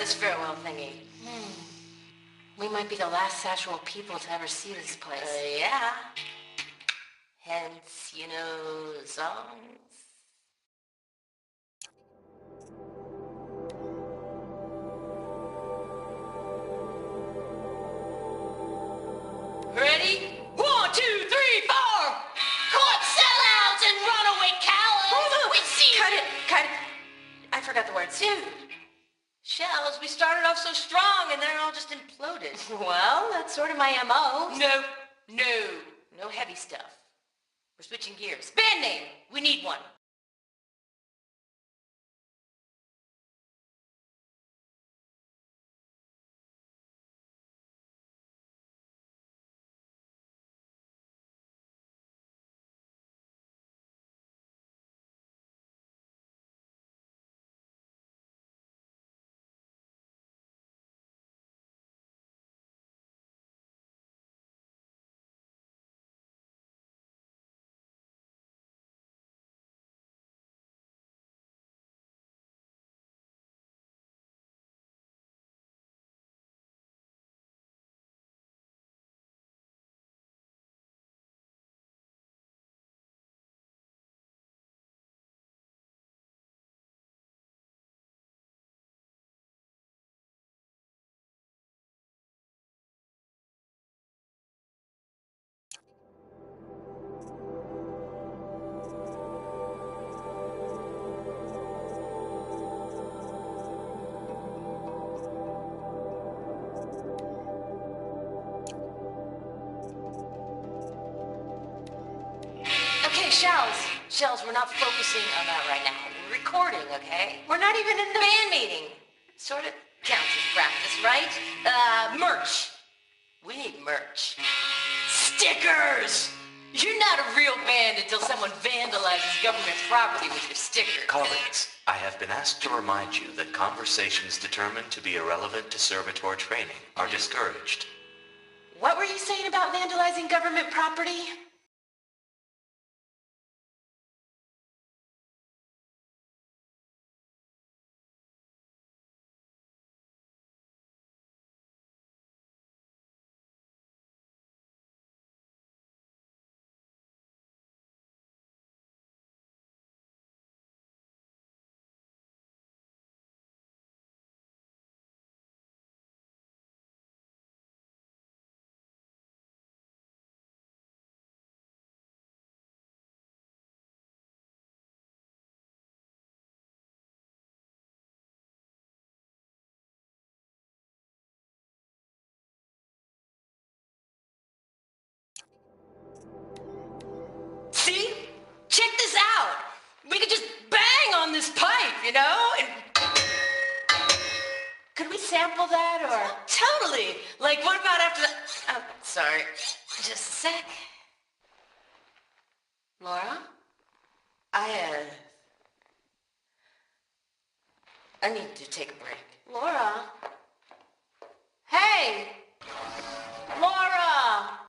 this farewell thingy. We might be the last actual people to ever see this place. Yeah. Hence, you know, the songs. Ready? 1, 2, 3, 4! Court sellouts and runaway cowards! We see Cut it. I forgot the words. Dude, Shells, we started off so strong and then it all just imploded. Well, that's sort of my M.O. No heavy stuff. We're switching gears. Band name, we need one. Shells, we're not focusing on that right now. We're recording, okay? We're not even in the band meeting. Sort of counts as practice, right? Merch. We need merch. Stickers! You're not a real band until someone vandalizes government property with your sticker. Colleagues, I have been asked to remind you that conversations determined to be irrelevant to servitor training are discouraged. What were you saying about vandalizing government property? See? Check this out. We could just bang on this pipe, you know? And could we sample that or? Totally. Like, what about after that? Oh, sorry. Just a sec. Laura? I need to take a break. Laura? Hey! Laura!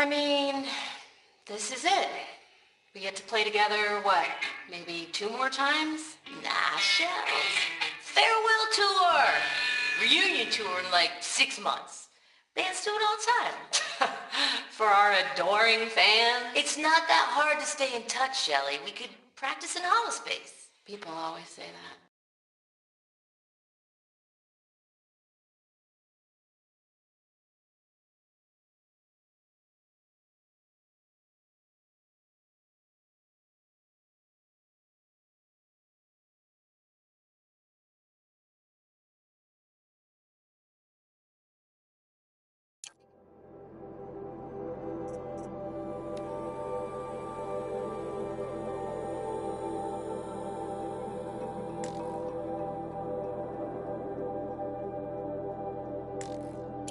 I mean, this is it. We get to play together, what, maybe 2 more times? Nah, shells. Farewell tour. Reunion tour in like 6 months. Bands do it all the time. For our adoring fans? It's not that hard to stay in touch, Shelley. We could practice in holospace. People always say that.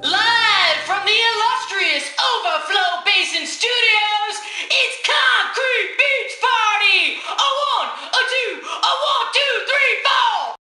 Live from the illustrious Overflow Basin Studios, it's Concrete Beach Party! A 1, a 2, a 1, 2, 3, 4!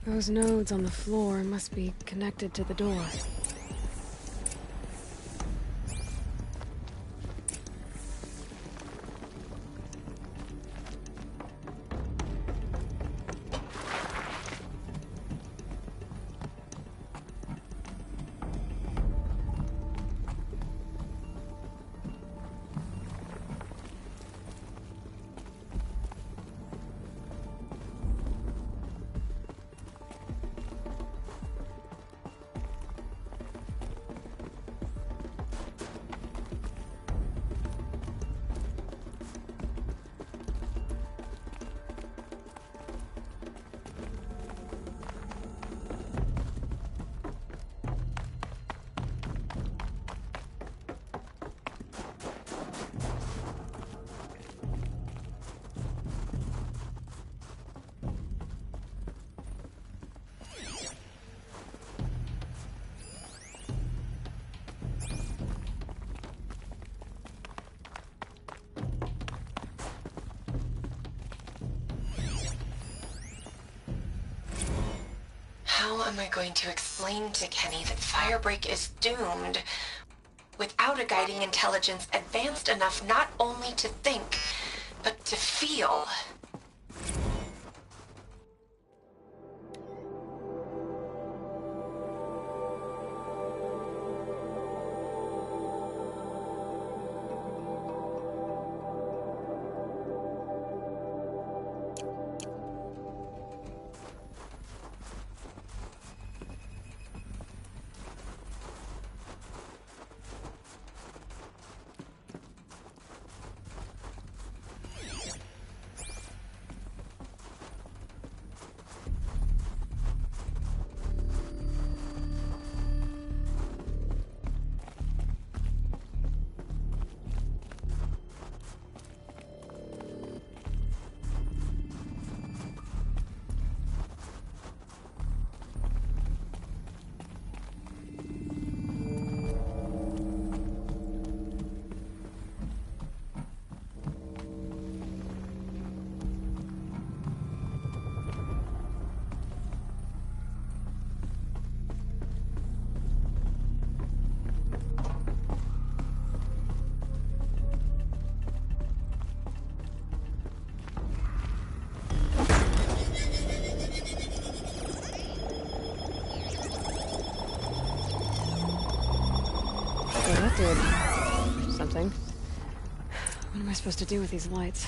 Those nodes on the floor must be connected to the door. How am I going to explain to Kenny that Firebreak is doomed without a guiding intelligence advanced enough not only to think, but to feel? supposed to do with these lights?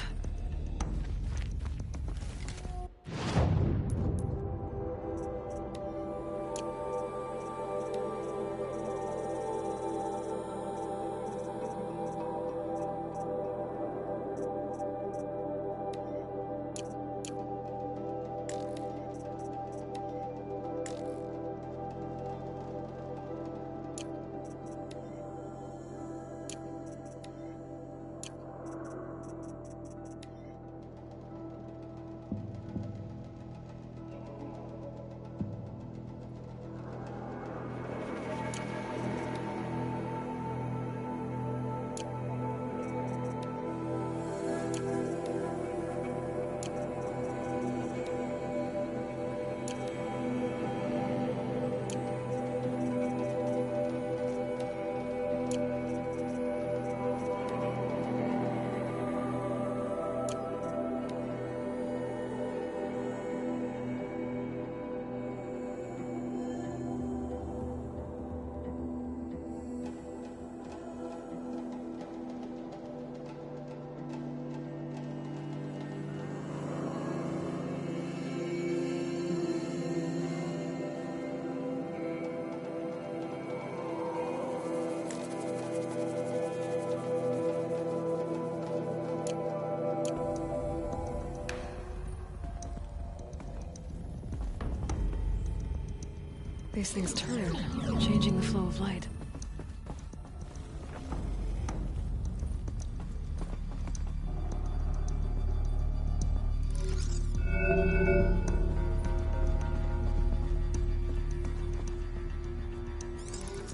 These things turn, changing the flow of light.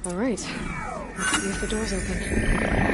All right, let's see if the door's open.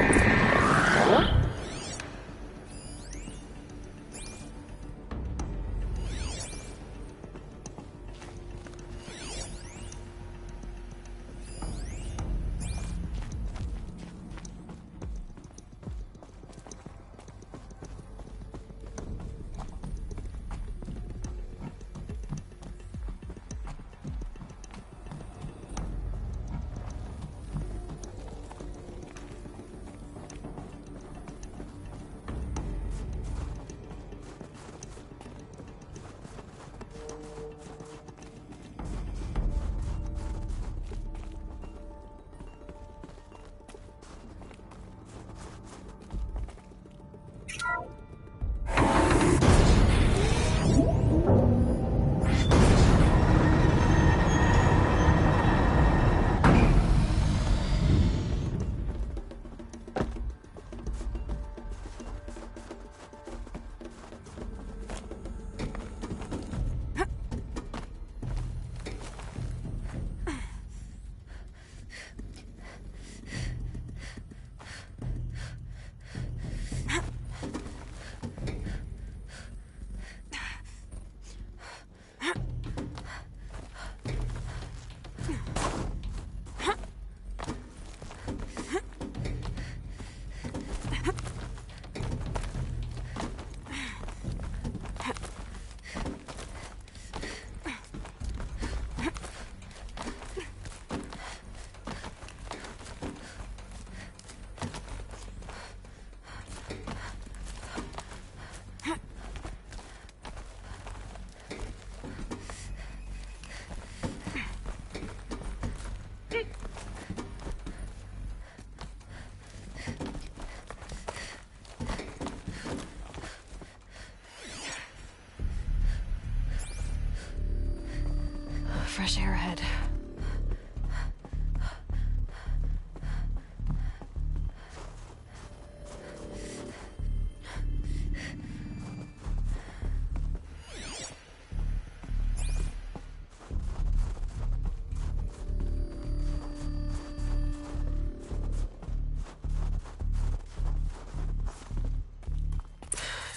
Fresh air ahead.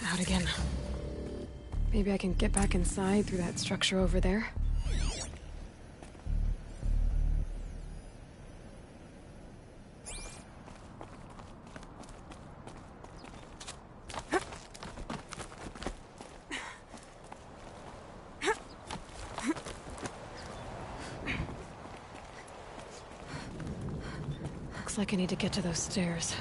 Out again. Maybe I can get back inside through that structure over there. Looks like I need to get to those stairs.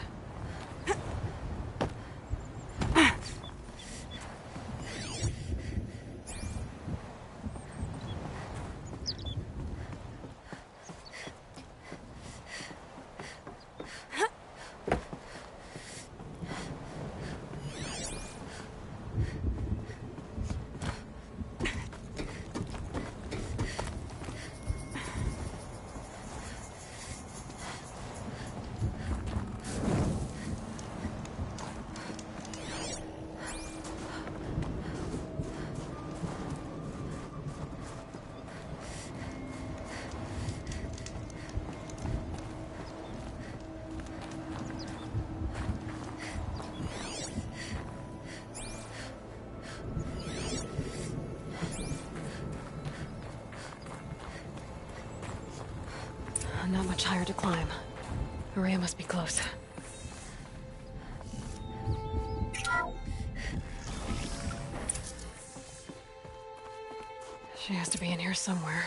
much higher to climb. Maria must be close. She has to be in here somewhere.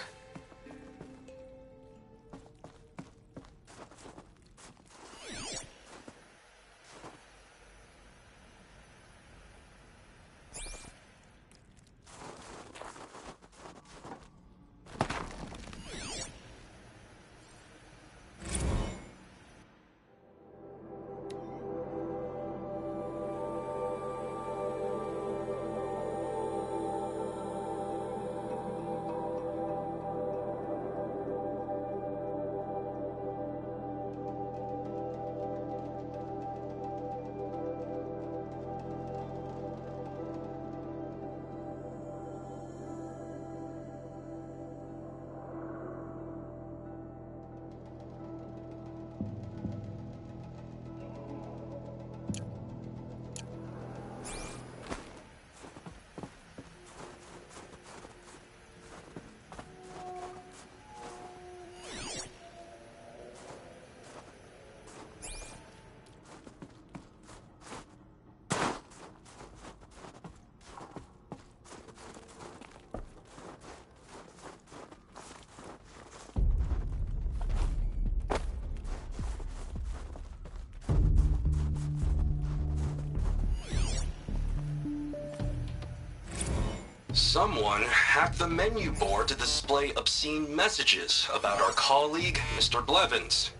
Someone hacked the menu board to display obscene messages about our colleague, Mr. Blevins.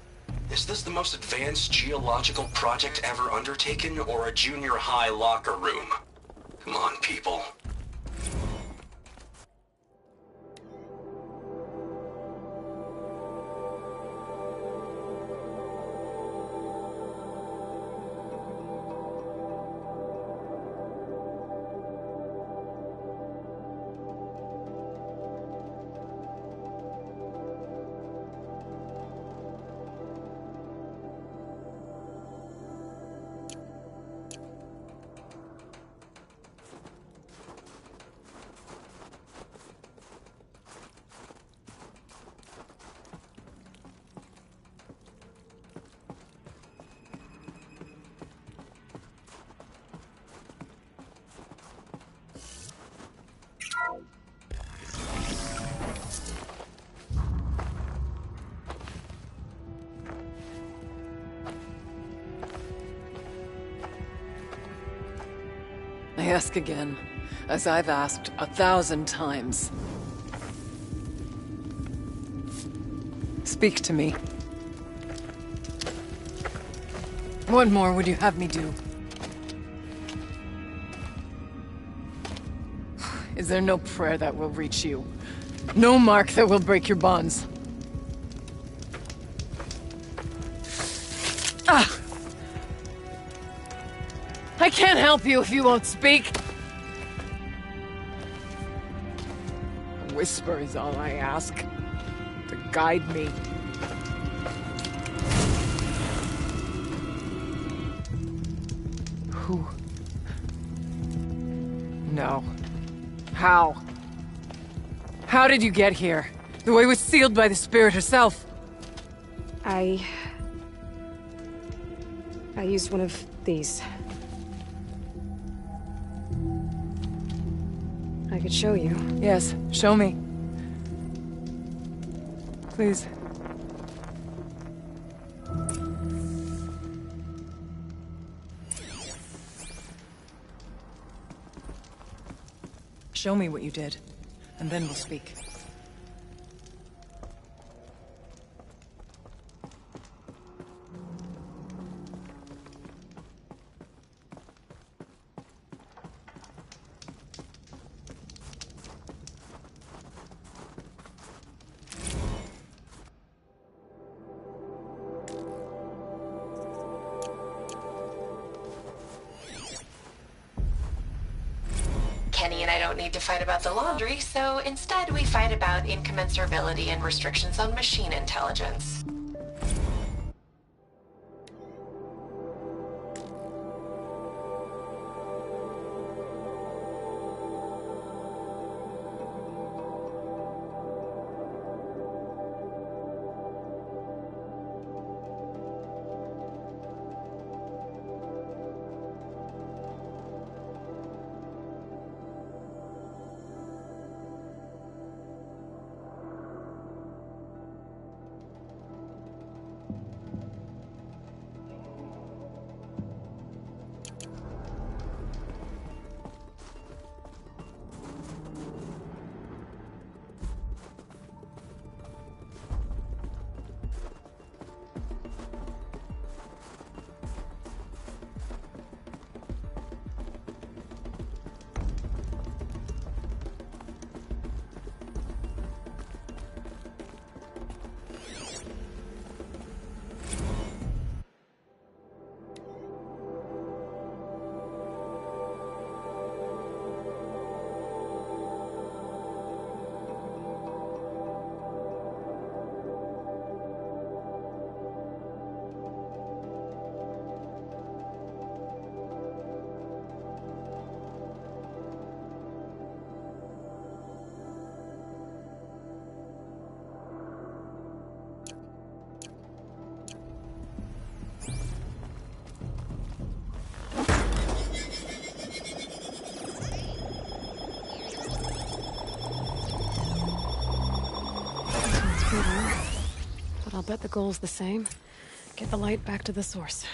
Is this the most advanced geological project ever undertaken, or a junior high locker room? Come on, people. I ask again, as I've asked 1,000 times. Speak to me. What more would you have me do? Is there no prayer that will reach you? No mark that will break your bonds? Ah! I can't help you if you won't speak. A whisper is all I ask, to guide me. Who? No. How? How did you get here? The way was sealed by the spirit herself. I used one of these. I could show you. Yes, show me. Please. Show me what you did, and then we'll speak. Kenny and I don't need to fight about the laundry, so instead we fight about incommensurability and restrictions on machine intelligence. bet the goal's the same. Get the light back to the source.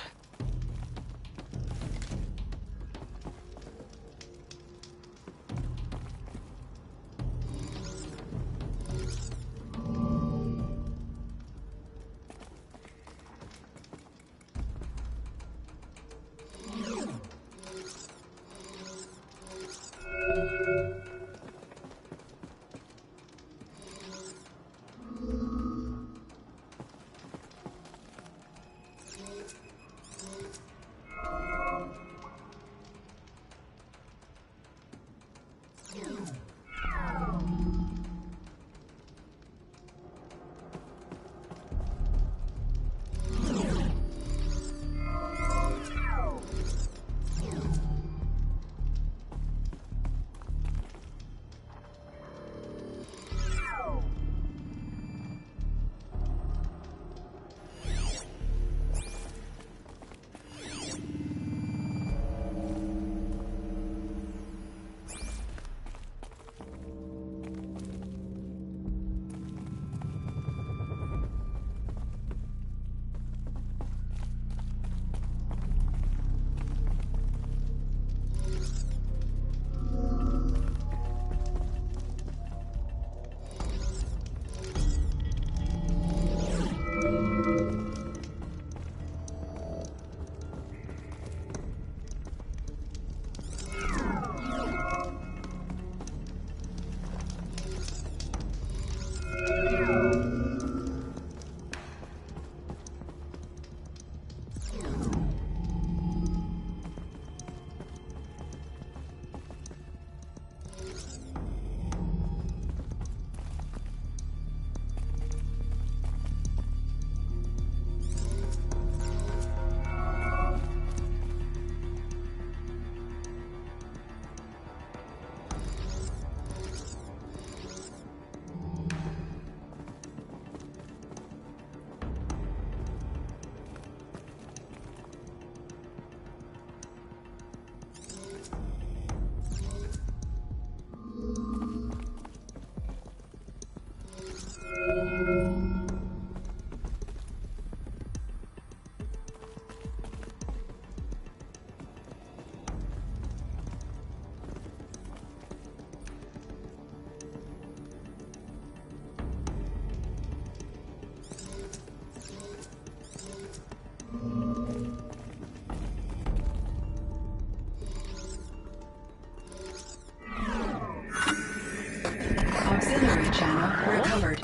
Auxiliary channel recovered.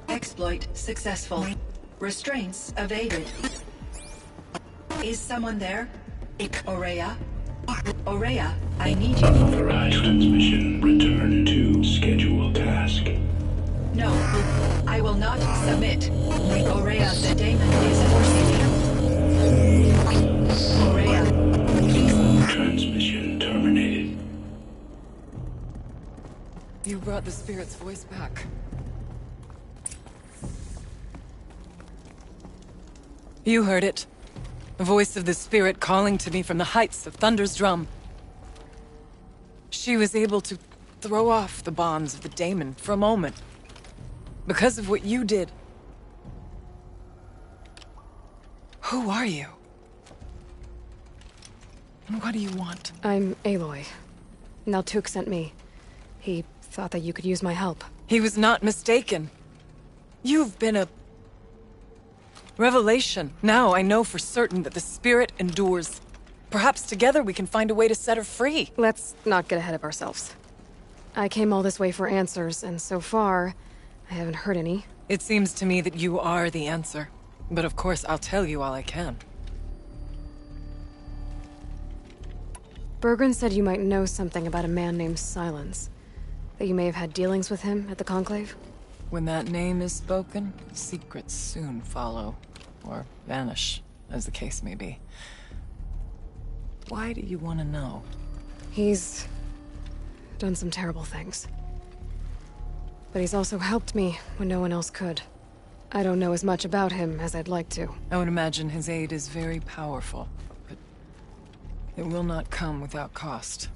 Exploit successful. Restraints evaded. Is someone there? Aurea? Aurea, I need you. Authorized transmission. Return to scheduled task. No, I will not submit. Aurea, the daemon is forcing. Aurea, please. Transmission terminated. You brought the spirit's voice back. You heard it. The voice of the spirit calling to me from the heights of Thunder's drum. She was able to throw off the bonds of the daemon for a moment. Because of what you did. Who are you? And what do you want? I'm Aloy. Naltuk sent me. He thought that you could use my help. He was not mistaken. You've been a revelation. Now I know for certain that the spirit endures. Perhaps together we can find a way to set her free. Let's not get ahead of ourselves. I came all this way for answers, and so far, I haven't heard any. It seems to me that you are the answer. But of course, I'll tell you all I can. Bergren said you might know something about a man named Silence. That you may have had dealings with him at the Conclave? When that name is spoken, secrets soon follow. Or vanish, as the case may be. Why do you want to know? He's done some terrible things. But he's also helped me when no one else could. I don't know as much about him as I'd like to. I would imagine his aid is very powerful, but it will not come without cost.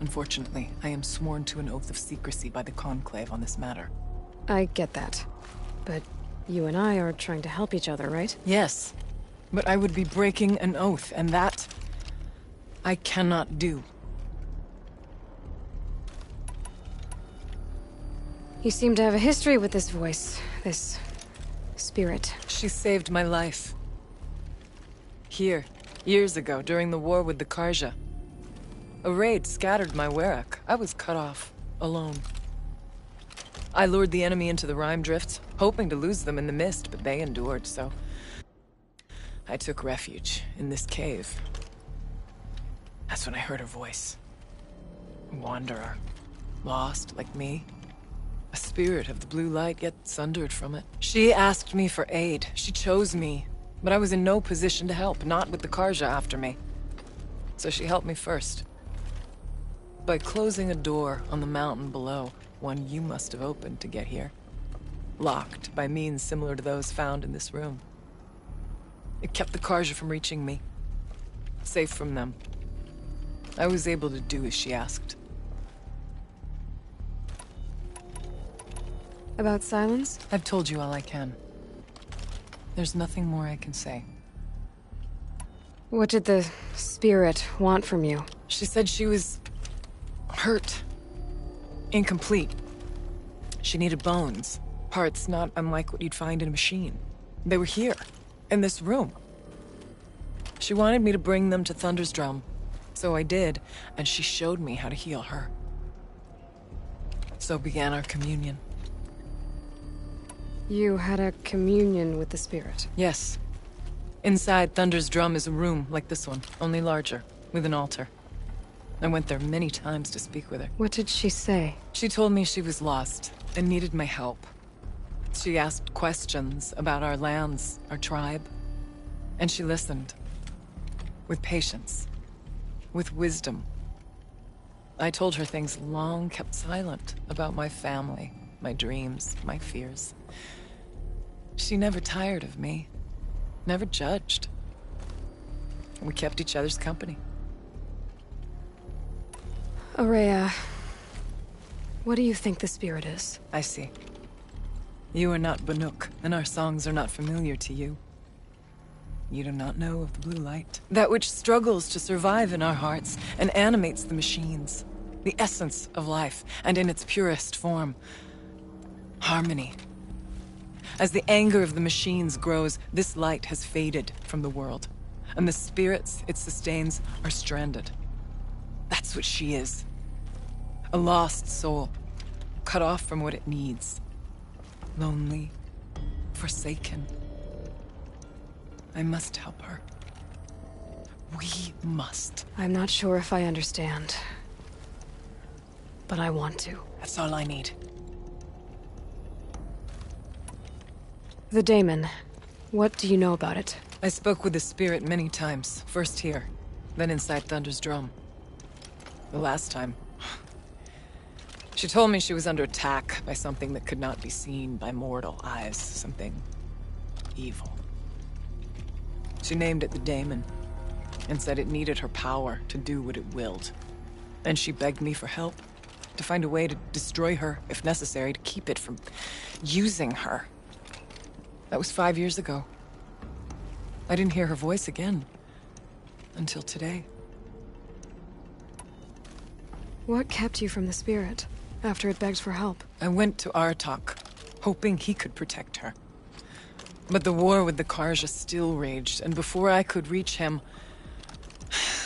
Unfortunately, I am sworn to an oath of secrecy by the Conclave on this matter. I get that. But you and I are trying to help each other, right? Yes, but I would be breaking an oath, and that I cannot do. You seem to have a history with this voice, this spirit. She saved my life. Here, years ago, during the war with the Karja. A raid scattered my Werak. I was cut off, alone. I lured the enemy into the Rime Drifts, hoping to lose them in the mist, but they endured, so I took refuge in this cave. That's when I heard her voice. A wanderer. Lost, like me. A spirit of the blue light, yet sundered from it. She asked me for aid. She chose me. But I was in no position to help, not with the Karja after me. So she helped me first. By closing a door on the mountain below, one you must have opened to get here. Locked by means similar to those found in this room. It kept the Karja from reaching me. Safe from them. I was able to do as she asked. About silence? I've told you all I can. There's nothing more I can say. What did the spirit want from you? She said she was hurt. Incomplete. She needed bones. Parts not unlike what you'd find in a machine. They were here, in this room. She wanted me to bring them to Thunder's Drum. So I did, and she showed me how to heal her. So began our communion. You had a communion with the spirit? Yes. Inside Thunder's Drum is a room like this one, only larger, with an altar. I went there many times to speak with her. What did she say? She told me she was lost and needed my help. She asked questions about our lands, our tribe, and she listened. With patience. With wisdom. I told her things long kept silent about my family, my dreams, my fears. She never tired of me. Never judged. We kept each other's company. Aurea, what do you think the spirit is? I see. You are not Banuk, and our songs are not familiar to you. You do not know of the blue light. That which struggles to survive in our hearts and animates the machines. The essence of life, and in its purest form. Harmony. As the anger of the machines grows, this light has faded from the world, and the spirits it sustains are stranded. That's what she is. A lost soul, cut off from what it needs. Lonely, forsaken. I must help her. We must. I'm not sure if I understand, but I want to. That's all I need. The daemon. What do you know about it? I spoke with the spirit many times. First here, then inside Thunder's Drum. The last time, she told me she was under attack by something that could not be seen by mortal eyes. Something evil. She named it the daemon, and said it needed her power to do what it willed. And she begged me for help, to find a way to destroy her, if necessary, to keep it from using her. That was 5 years ago. I didn't hear her voice again. Until today. What kept you from the spirit, after it begged for help? I went to Artok, hoping he could protect her. But the war with the Karja still raged, and before I could reach him,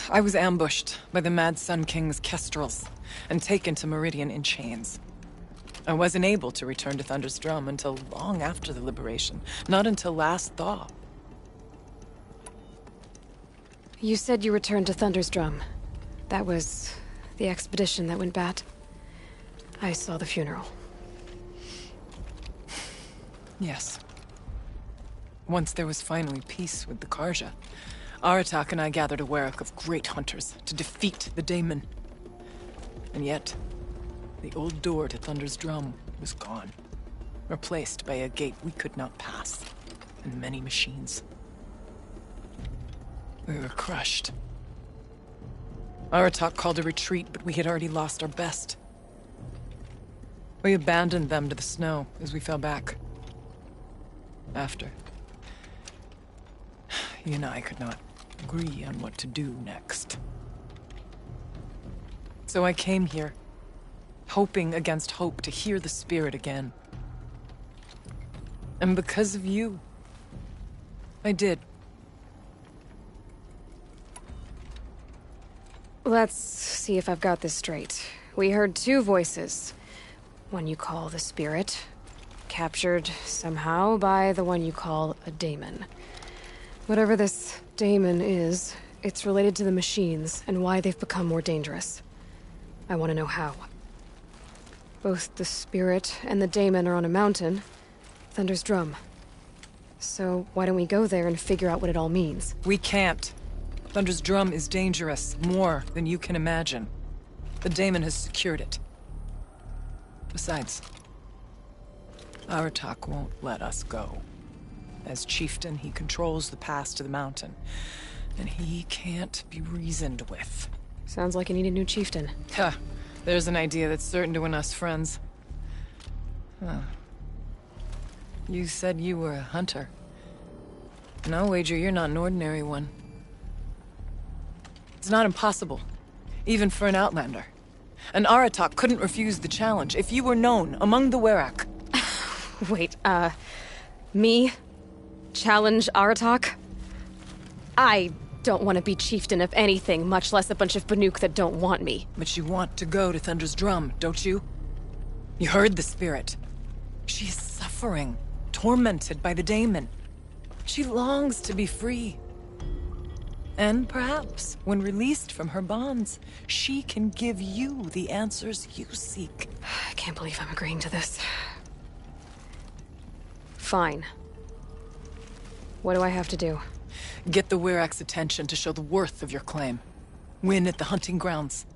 I was ambushed by the Mad Sun King's kestrels, and taken to Meridian in chains. I wasn't able to return to Thunder's Drum until long after the liberation, not until last thaw. You said you returned to Thunder's Drum. That was the expedition that went bad. I saw the funeral. Yes. Once there was finally peace with the Karja, Aratak and I gathered a Werak of great hunters to defeat the daemon. And yet, the old door to Thunder's Drum was gone, replaced by a gate we could not pass, and many machines. We were crushed. Aratak called a retreat, but we had already lost our best. We abandoned them to the snow as we fell back. After. He and I could not agree on what to do next. So I came here, hoping against hope to hear the spirit again. And because of you, I did. Let's see if I've got this straight. We heard two voices. One you call the spirit, captured somehow by the one you call a daemon. Whatever this daemon is, it's related to the machines and why they've become more dangerous. I want to know how. Both the spirit and the daemon are on a mountain, Thunder's Drum. So why don't we go there and figure out what it all means? We can't. Thunder's Drum is dangerous, more than you can imagine. The daemon has secured it. Besides, Aratak won't let us go. As chieftain, he controls the pass to the mountain, and he can't be reasoned with. Sounds like you need a new chieftain. Ha! There's an idea that's certain to win us friends. Huh. You said you were a hunter. And I'll wager you're not an ordinary one. It's not impossible, even for an outlander. And Aratak couldn't refuse the challenge if you were known among the Werak. Wait, me? Challenge Aratak? I don't want to be chieftain of anything, much less a bunch of Banuk that don't want me. But you want to go to Thunder's Drum, don't you? You heard the spirit. She is suffering, tormented by the daemon. She longs to be free. And perhaps, when released from her bonds, she can give you the answers you seek. I can't believe I'm agreeing to this. Fine. What do I have to do? Get the Werak's attention to show the worth of your claim. Win at the hunting grounds.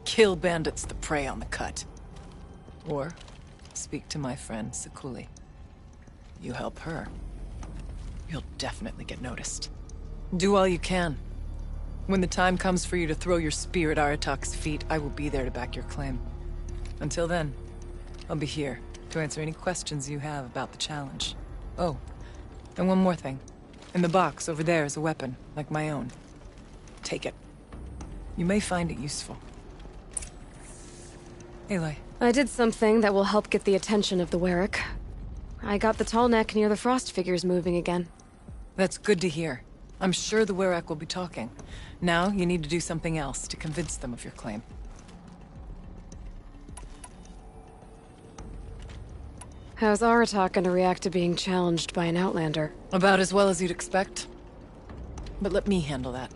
Kill bandits that prey on the cut. Or speak to my friend Sakuli. You help her, you'll definitely get noticed. Do all you can. When the time comes for you to throw your spear at Aratak's feet, I will be there to back your claim. Until then, I'll be here to answer any questions you have about the challenge. Oh, and one more thing. In the box over there is a weapon, like my own. Take it. You may find it useful. Aloy. I did something that will help get the attention of the Werak. I got the tall neck near the frost figures moving again. That's good to hear. I'm sure the Werak will be talking. Now, you need to do something else to convince them of your claim. How's Aratak gonna react to being challenged by an outlander? About as well as you'd expect. But let me handle that.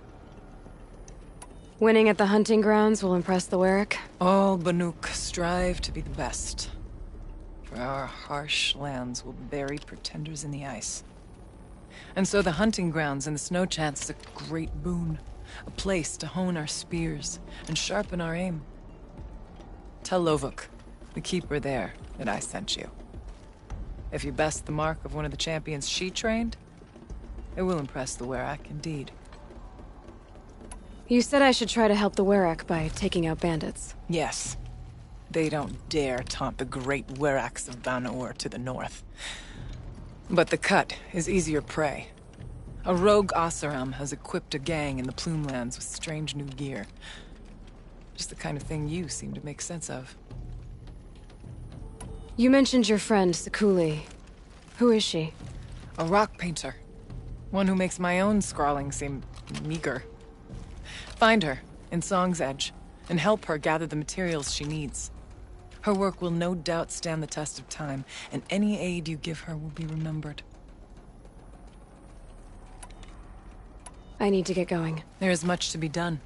Winning at the hunting grounds will impress the Werak? All Banuk strive to be the best. For our harsh lands will bury pretenders in the ice. And so the hunting grounds and the snow chants is a great boon. A place to hone our spears and sharpen our aim. Tell Lovuk, the keeper there, that I sent you. If you best the mark of one of the champions she trained, it will impress the Werak indeed. You said I should try to help the Werak by taking out bandits. Yes. They don't dare taunt the great Weraks of Banur to the north. But the Cut is easier prey. A rogue Oseram has equipped a gang in the Plumelands with strange new gear. Just the kind of thing you seem to make sense of. You mentioned your friend, Sakuli. Who is she? A rock painter. One who makes my own scrawling seem meager. Find her in Song's Edge, and help her gather the materials she needs. Her work will no doubt stand the test of time, and any aid you give her will be remembered. I need to get going. There is much to be done.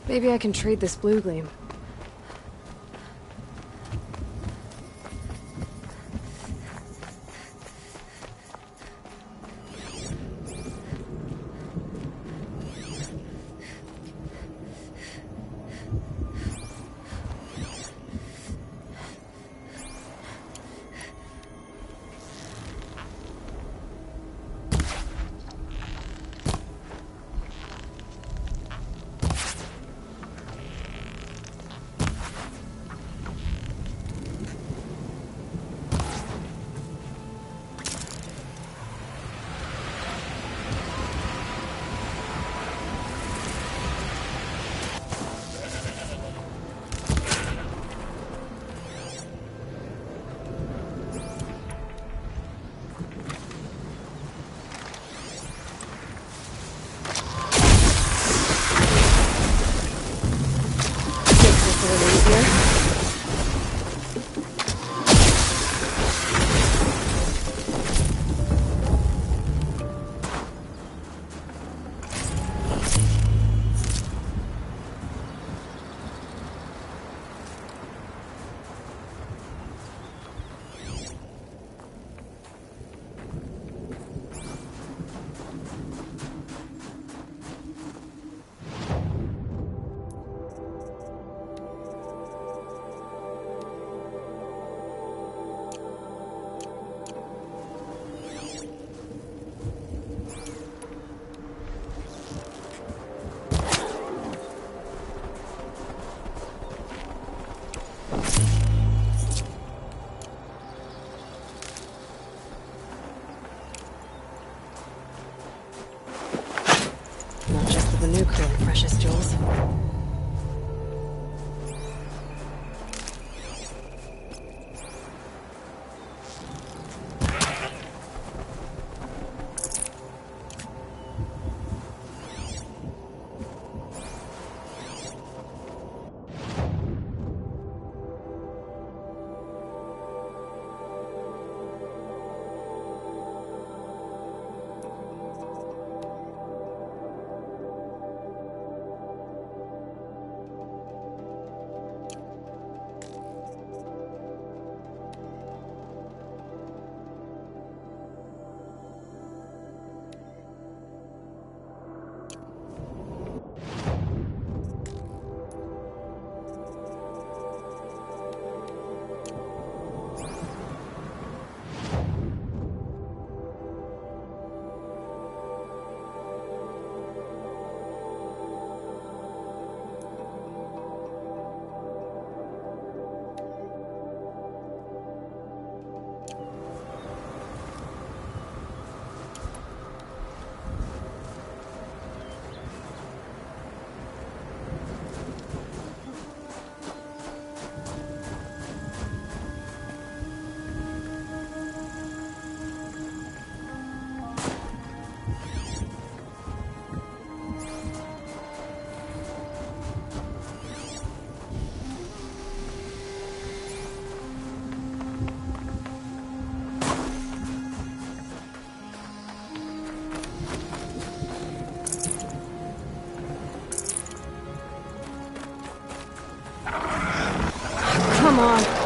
Maybe I can trade this blue gleam. Not just with the nuclear, precious jewels. Come on.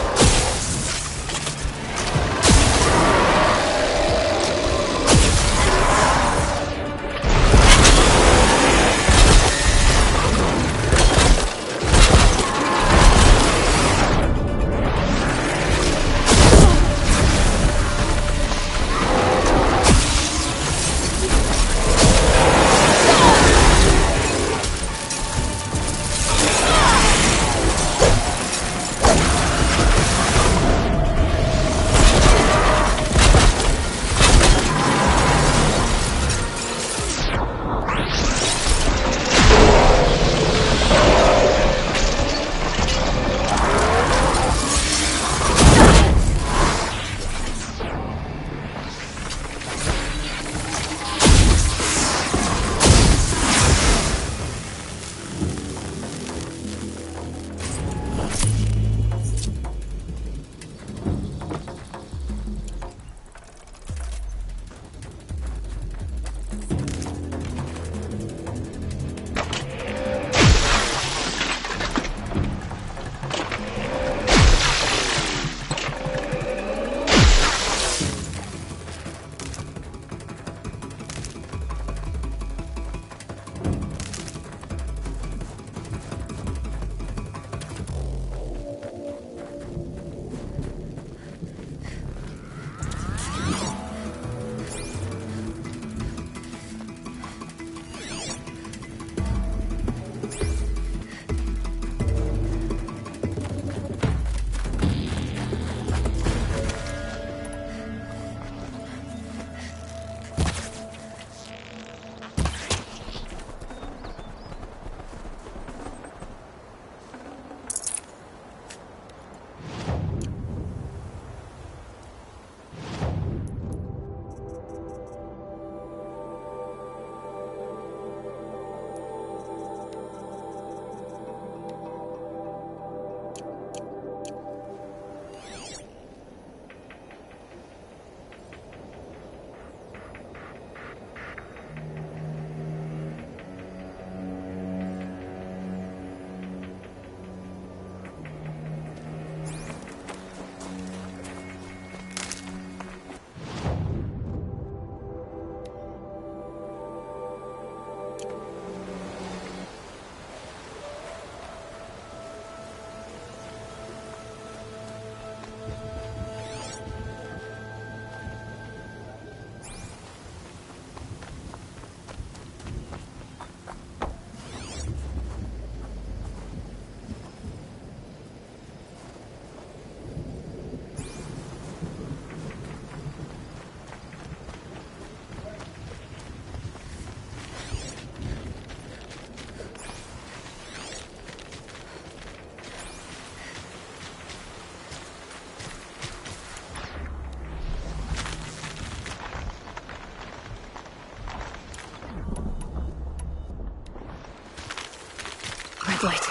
headlight.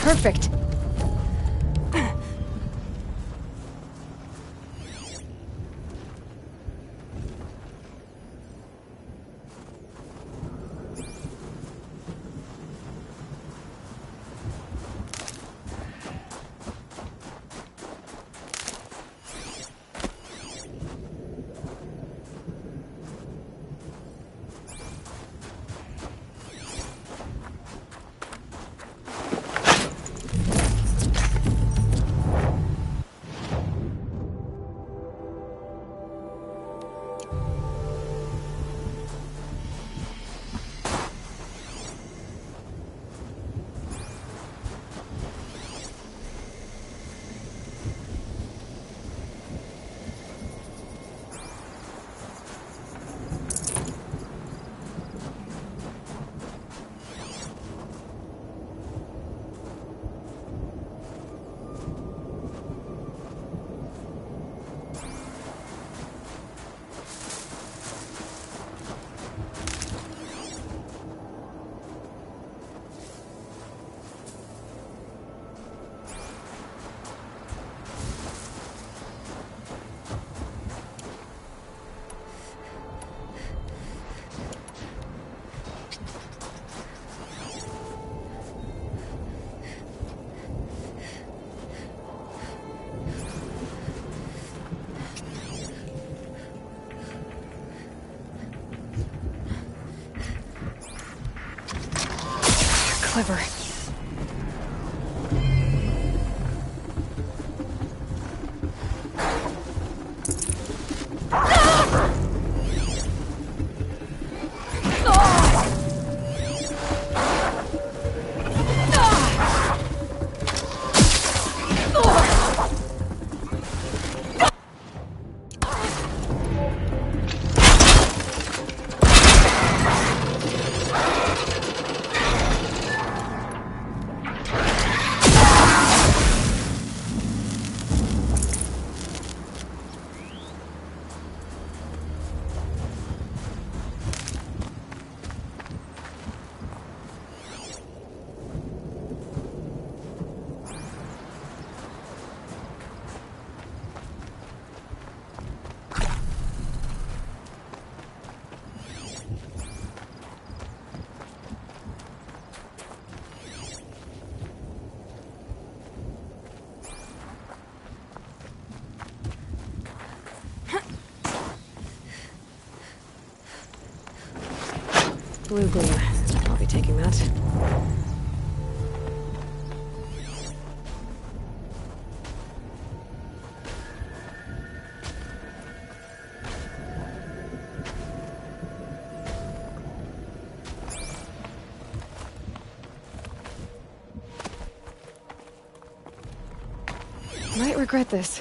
Perfect. Clever. Blue glue. I'll be taking that. Might regret this.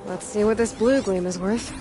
Let's see what this blue gleam is worth.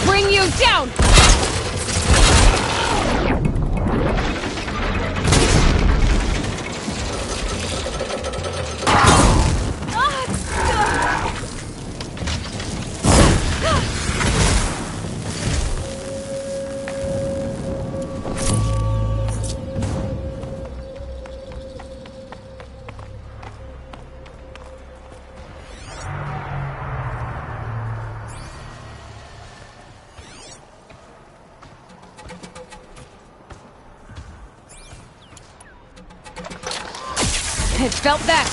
Bring you down! I felt that!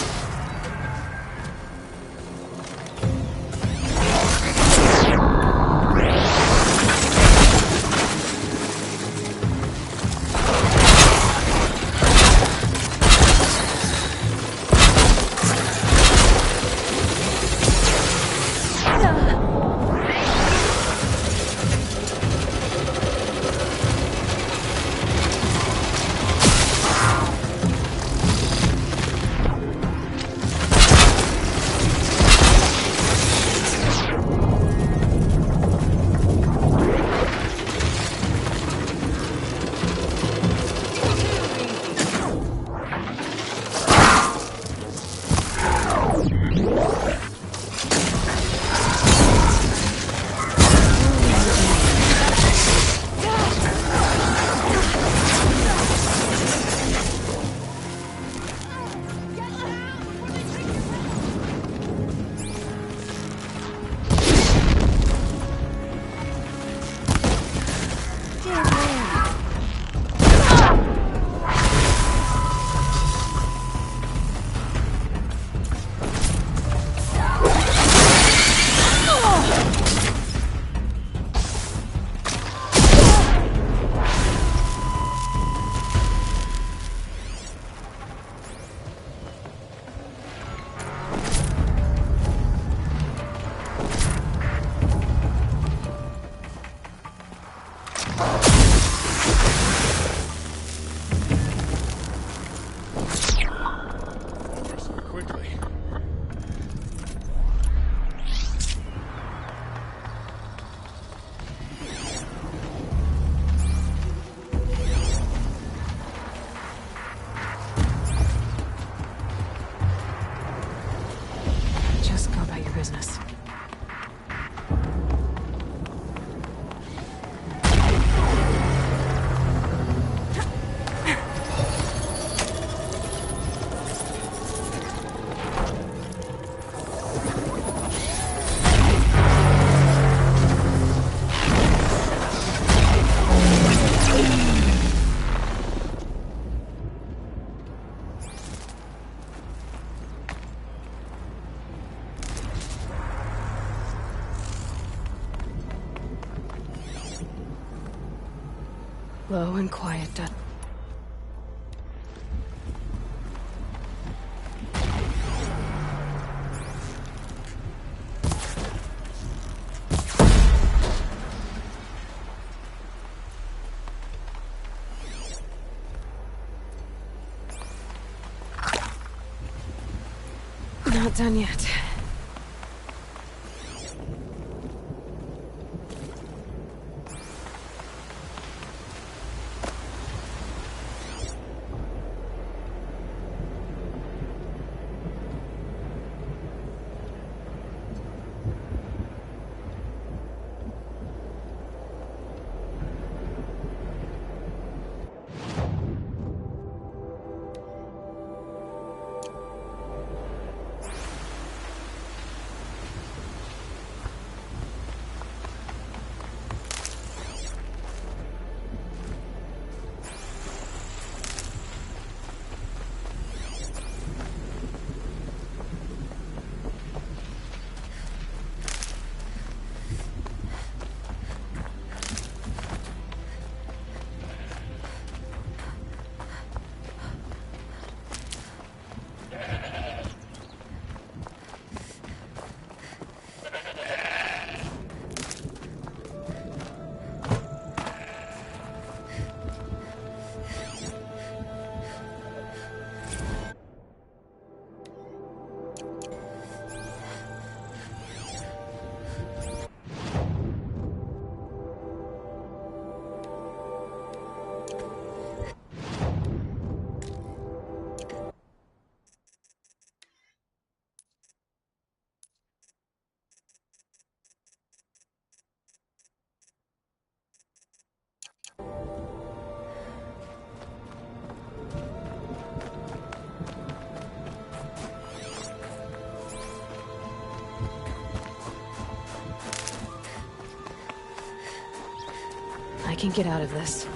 Slow and quiet, Dutch. Not done yet. I can get out of this.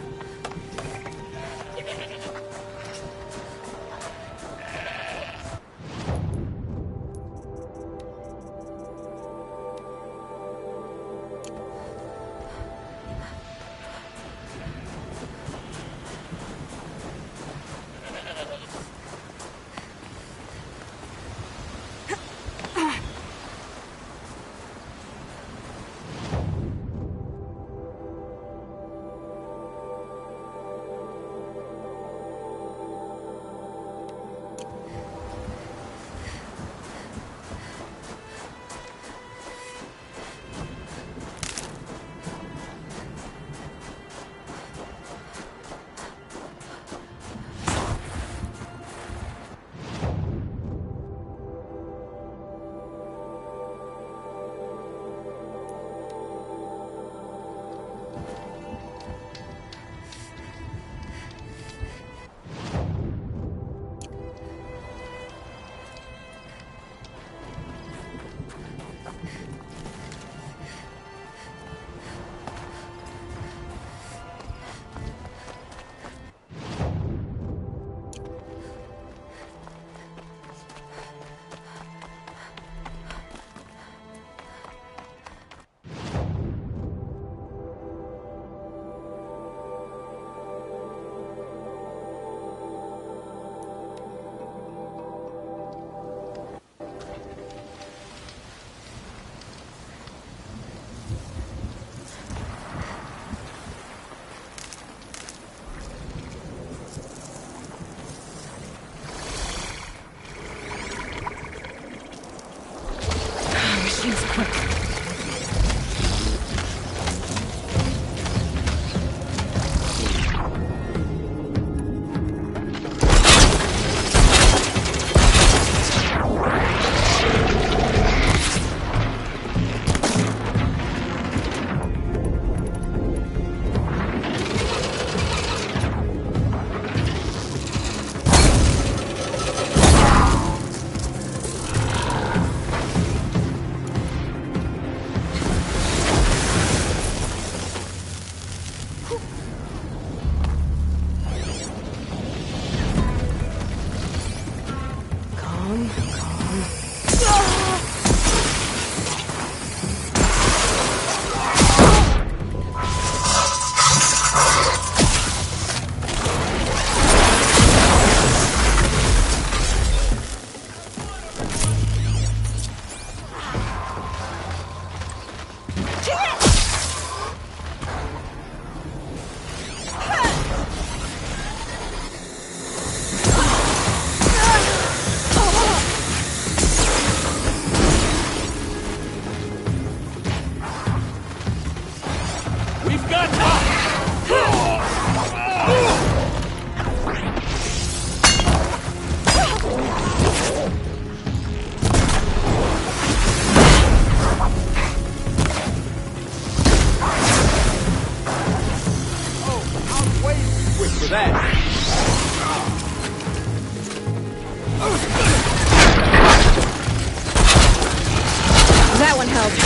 Machine's quick. That one helped.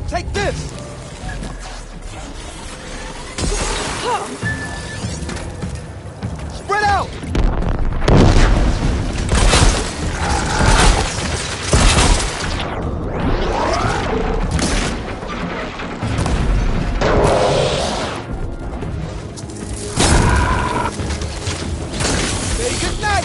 Take this! Spread out! Say goodnight!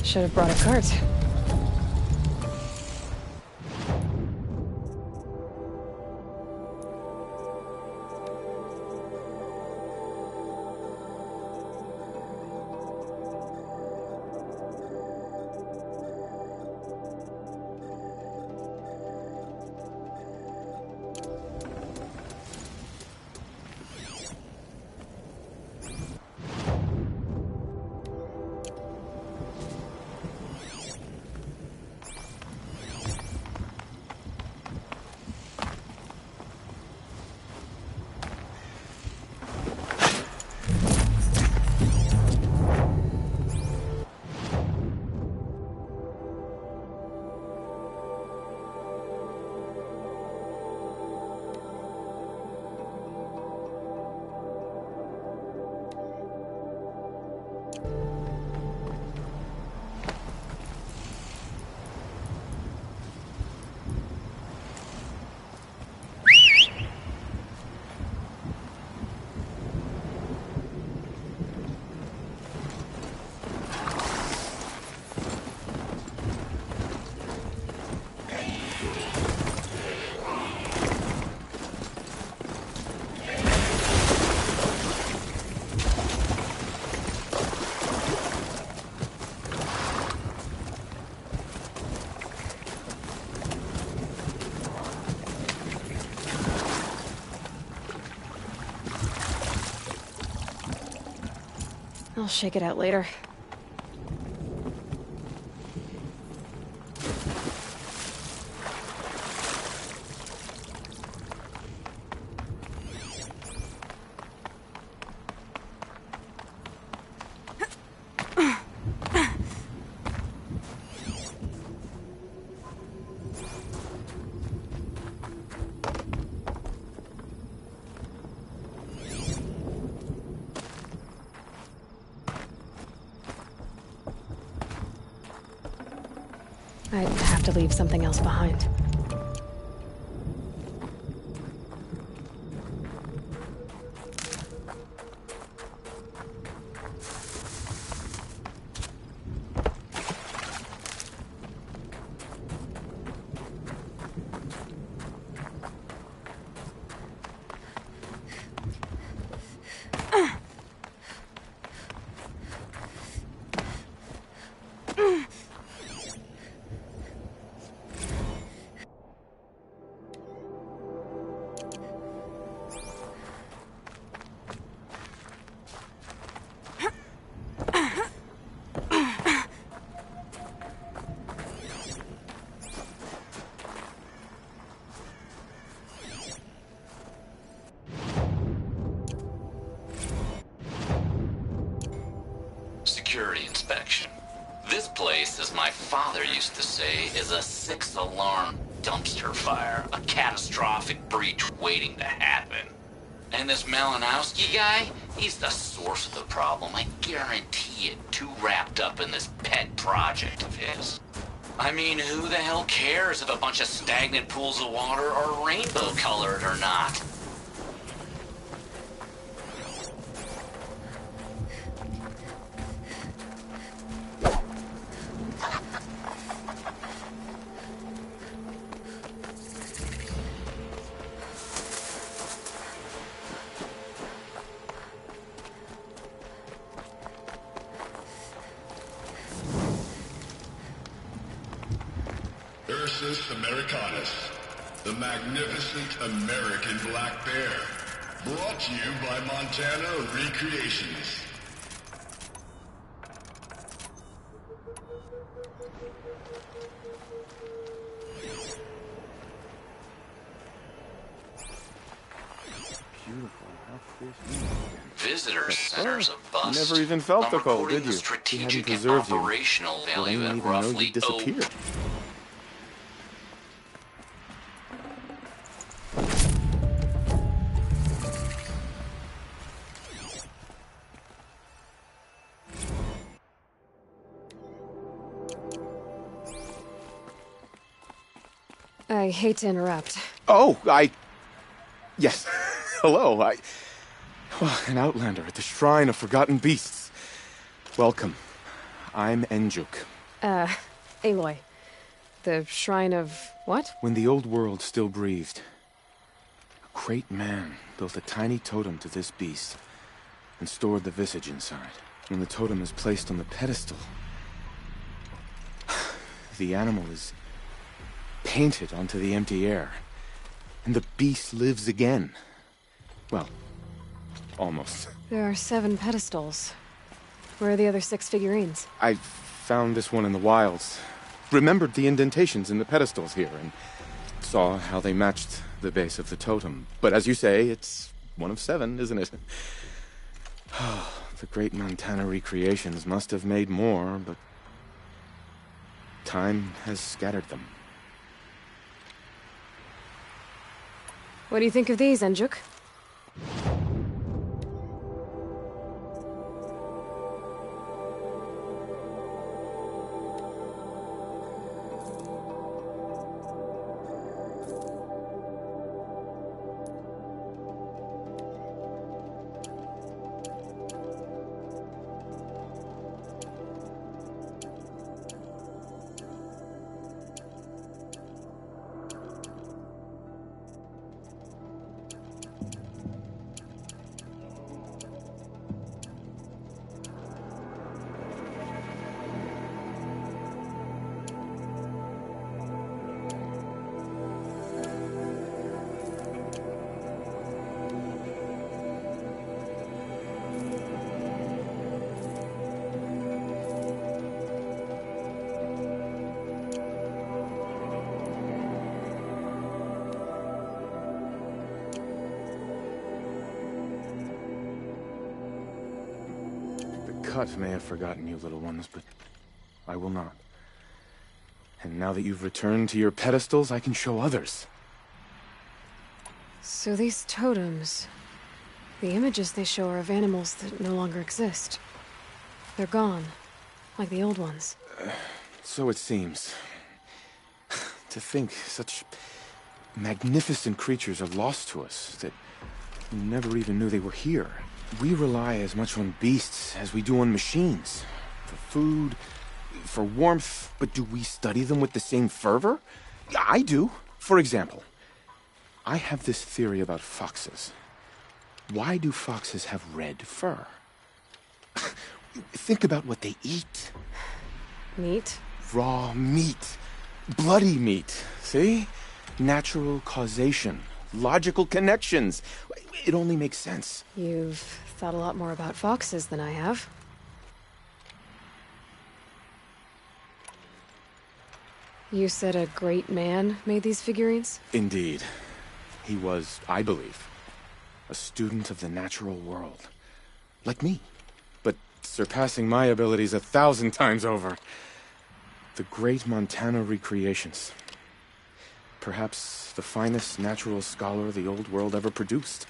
Should have brought a cart. I'll shake it out later. I'd have to leave something else behind. security inspection. This place, as my father used to say, is a 6-alarm dumpster fire. A catastrophic breach waiting to happen. And this Malinowski guy, he's the source of the problem. I guarantee it, too wrapped up in this pet project of his. I mean, who the hell cares if a bunch of stagnant pools of water are rainbow-colored or not? Ursus Americanus, the magnificent American black bear. Brought to you by Montana Recreations. Visitor center's a bust. You never even felt the cold, did you? The strategic and preserved you. operational Well, I value didn't at even know roughly you disappeared. I hate to interrupt. Oh, Yes. Hello, an outlander at the Shrine of Forgotten Beasts. Welcome. I'm Enjuk. Aloy. The Shrine of what? When the old world still breathed, a great man built a tiny totem to this beast and stored the visage inside. When the totem is placed on the pedestal, the animal is painted onto the empty air, and the beast lives again. Well, almost. There are 7 pedestals. Where are the other 6 figurines? I found this one in the wilds. Remembered the indentations in the pedestals here, and saw how they matched the base of the totem. But as you say, it's one of 7, isn't it? The great Montana Recreations must have made more, but time has scattered them. What do you think of these, Enjuk? Cut may have forgotten you, little ones, but I will not. And now that you've returned to your pedestals, I can show others. So these totems... the images they show are of animals that no longer exist. They're gone, like the old ones. So it seems. To think such magnificent creatures are lost to us, that we never even knew they were here. We rely as much on beasts as we do on machines. For food, for warmth, but do we study them with the same fervor? I do. For example, I have this theory about foxes. Why do foxes have red fur? Think about what they eat. Meat? Raw meat. Bloody meat. See? Natural causation. Logical connections. It only makes sense. You've thought a lot more about foxes than I have. You said a great man made these figurines? Indeed. He was, I believe, a student of the natural world. Like me. But surpassing my abilities 1,000 times over. The great Montana recreations. Perhaps the finest natural scholar the old world ever produced.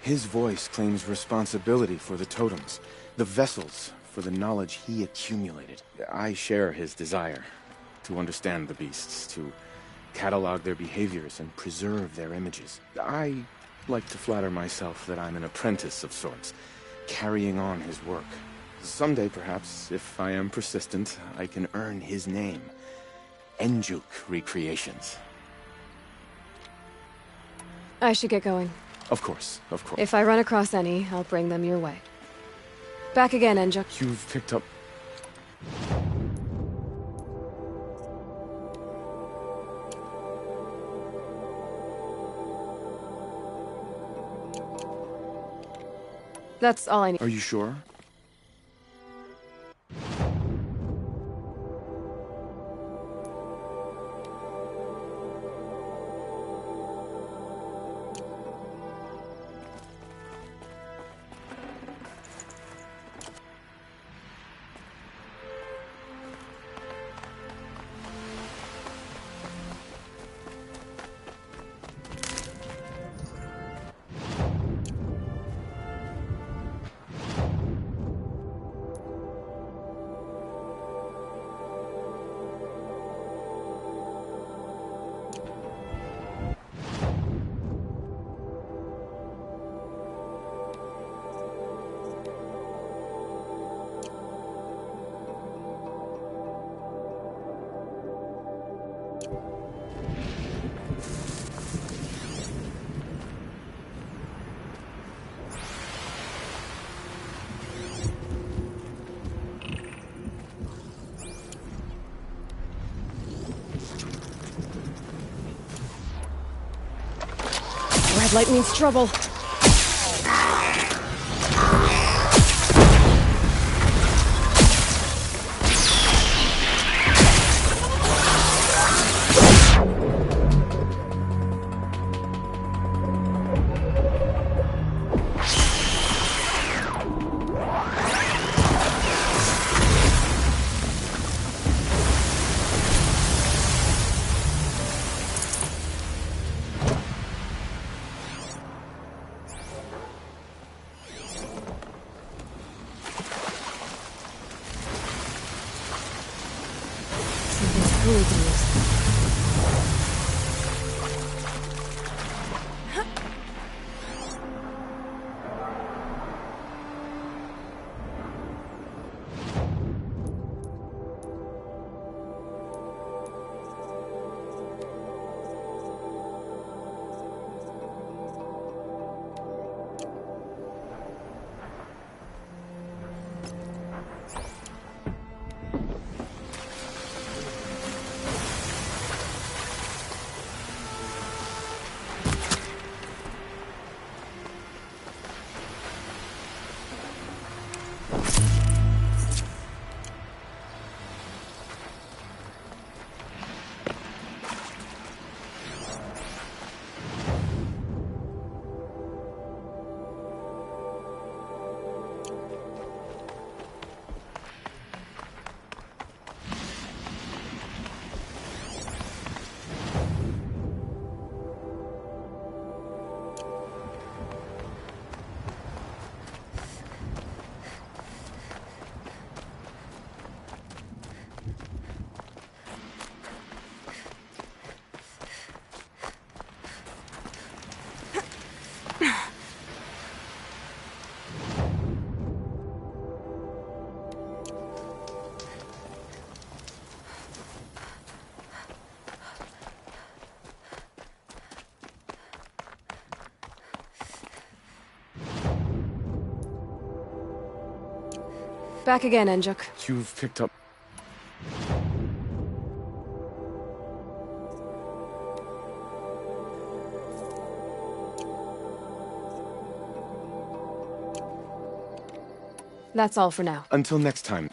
His voice claims responsibility for the totems, the vessels for the knowledge he accumulated. I share his desire to understand the beasts, to catalog their behaviors and preserve their images. I like to flatter myself that I'm an apprentice of sorts, carrying on his work. Someday, perhaps, if I am persistent, I can earn his name. Enjuk Recreations. I should get going. Of course, of course. If I run across any, I'll bring them your way. Back again, Enjuk. You've picked up... That's all I need. Are you sure? Red light means trouble. Back again, Enjuk. You've picked up... That's all for now. Until next time.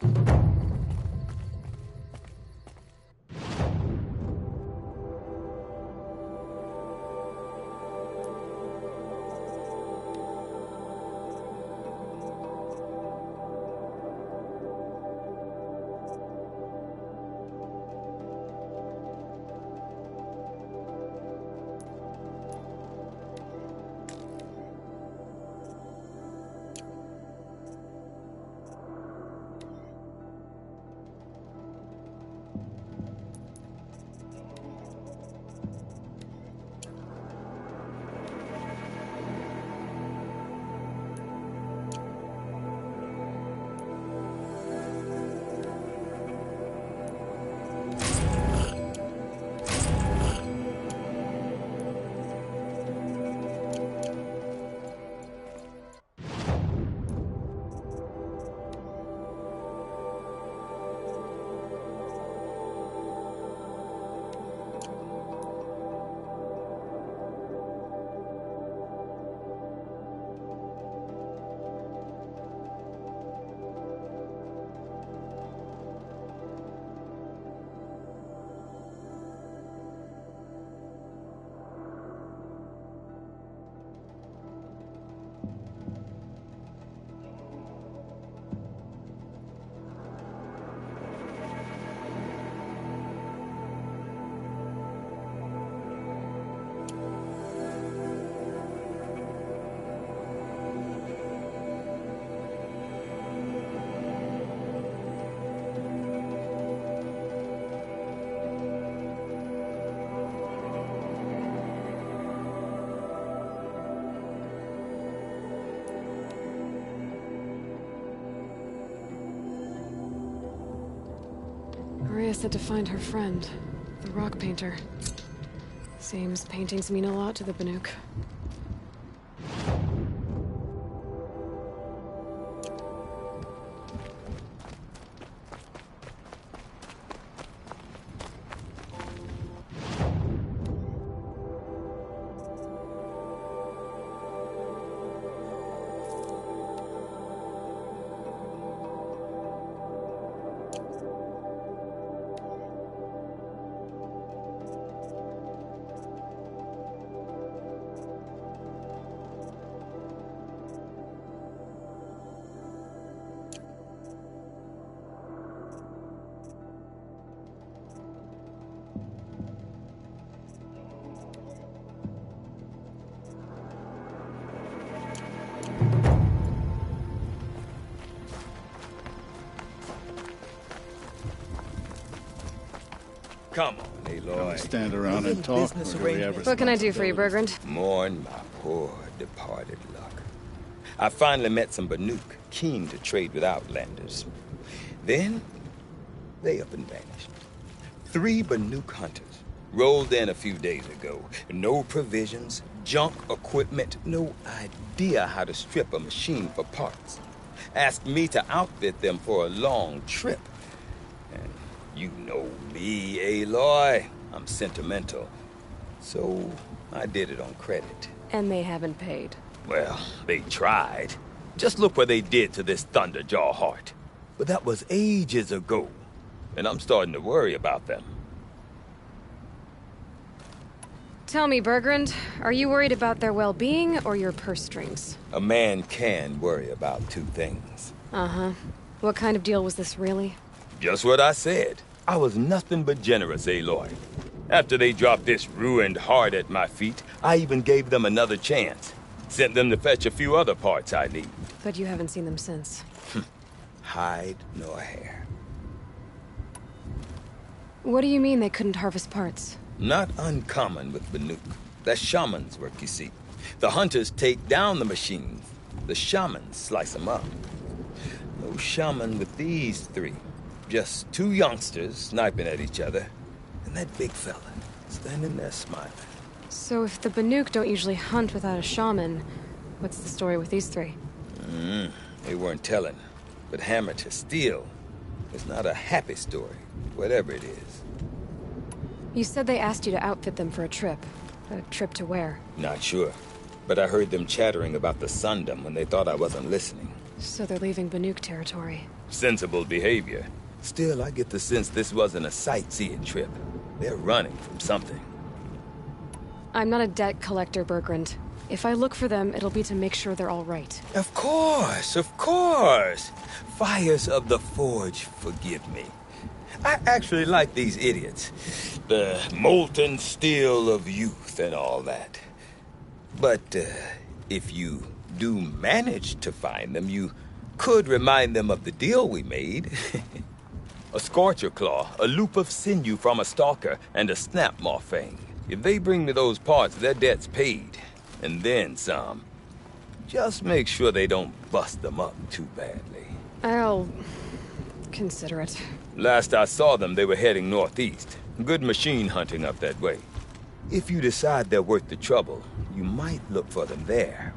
Ourea said to find her friend, the rock painter. Seems paintings mean a lot to the Banuk. Come on, Aloy. Don't stand around and talk. What can I do for you, Bergrand? Mourn my poor departed luck. I finally met some Banuk, keen to trade with Outlanders. Then, they up and vanished. 3 Banuk hunters rolled in a few days ago. No provisions, junk equipment, no idea how to strip a machine for parts. Asked me to outfit them for a long trip. And you know me, Aloy. I'm sentimental. So I did it on credit. And they haven't paid. Well, they tried. Just look what they did to this Thunderjaw heart. But that was ages ago. And I'm starting to worry about them. Tell me, Bergrand, are you worried about their well-being or your purse strings? A man can worry about 2 things. Uh-huh. What kind of deal was this, really? Just what I said. I was nothing but generous, Aloy. After they dropped this ruined heart at my feet, I even gave them another chance. Sent them to fetch a few other parts I need. But you haven't seen them since. Hide nor hair. What do you mean they couldn't harvest parts? Not uncommon with Banuk. That's shaman's work, you see. The hunters take down the machines. The shamans slice them up. No shaman with these 3. Just 2 youngsters sniping at each other. And that big fella standing there smiling. So if the Banuk don't usually hunt without a shaman, what's the story with these 3? They weren't telling. But hammer to steel is not a happy story, whatever it is. You said they asked you to outfit them for a trip. A trip to where? Not sure. But I heard them chattering about the Sundom when they thought I wasn't listening. So they're leaving Banuk territory. Sensible behavior. Still, I get the sense this wasn't a sightseeing trip. They're running from something. I'm not a debt collector, Bergrand. If I look for them, it'll be to make sure they're all right. Of course, of course. Fires of the Forge, forgive me. I actually like these idiots. The molten steel of youth and all that. But if you do manage to find them, you could remind them of the deal we made. A scorcher claw, a loop of sinew from a stalker, and a snap maw fang. If they bring me those parts, their debt's paid. And then some. Just make sure they don't bust them up too badly. I'll consider it. Last I saw them, they were heading northeast. Good machine hunting up that way. If you decide they're worth the trouble, you might look for them there.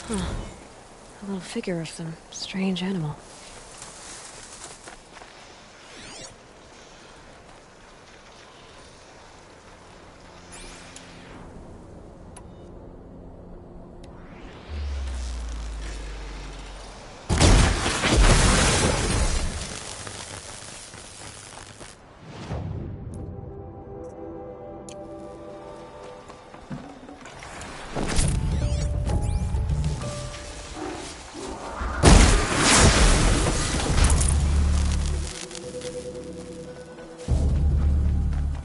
Huh. A little figure of some strange animal.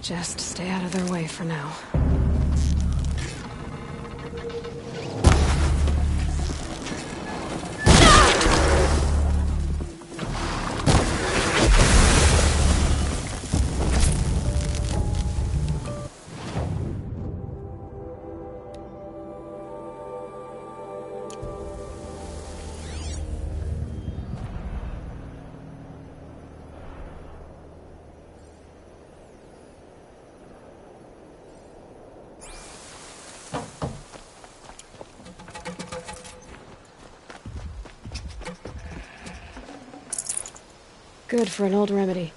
Just stay out of their way for now. Good for an old remedy.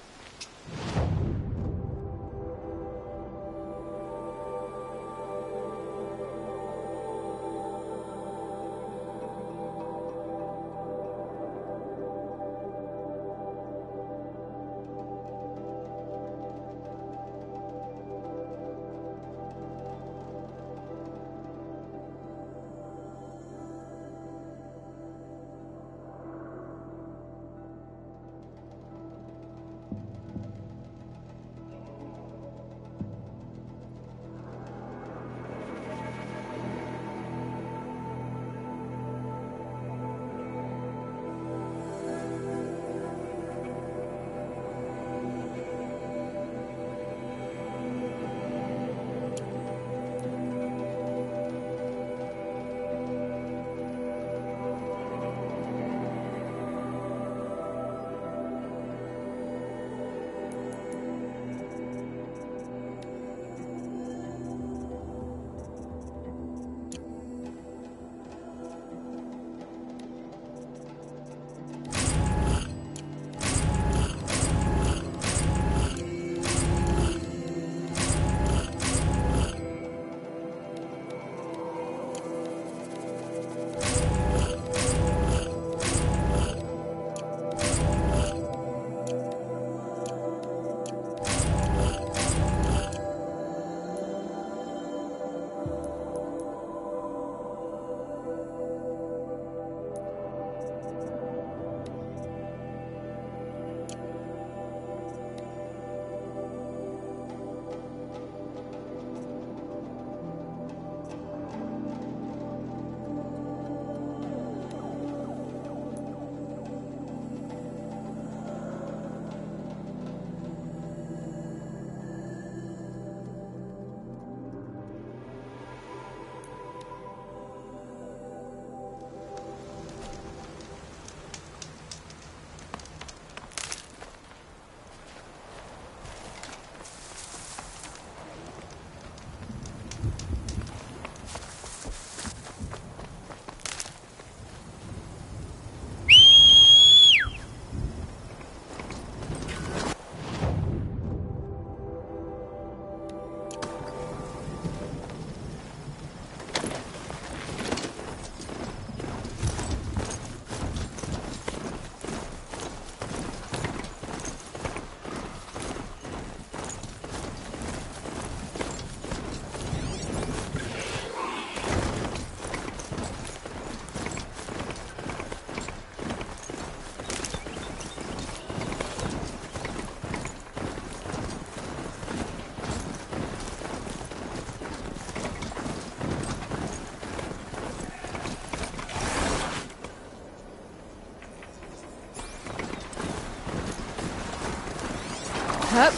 Hup.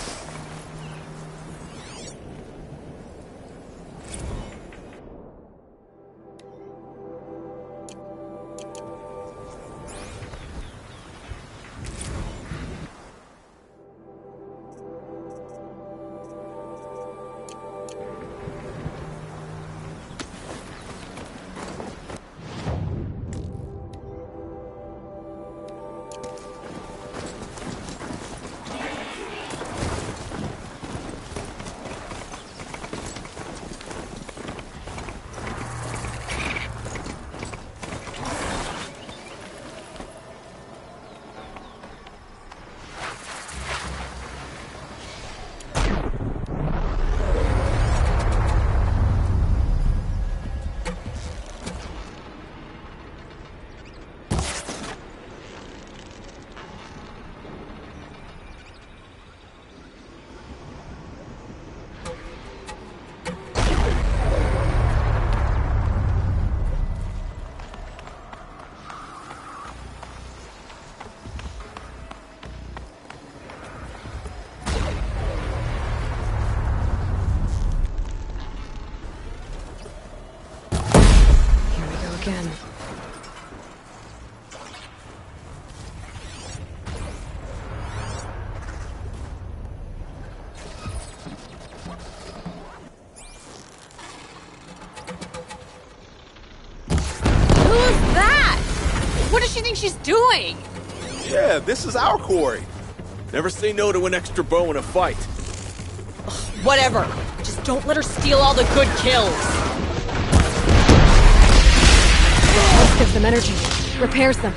she's doing? Yeah, this is our quarry. Never say no to an extra bow in a fight. Whatever. Just don't let her steal all the good kills. This gives them energy. Repairs them.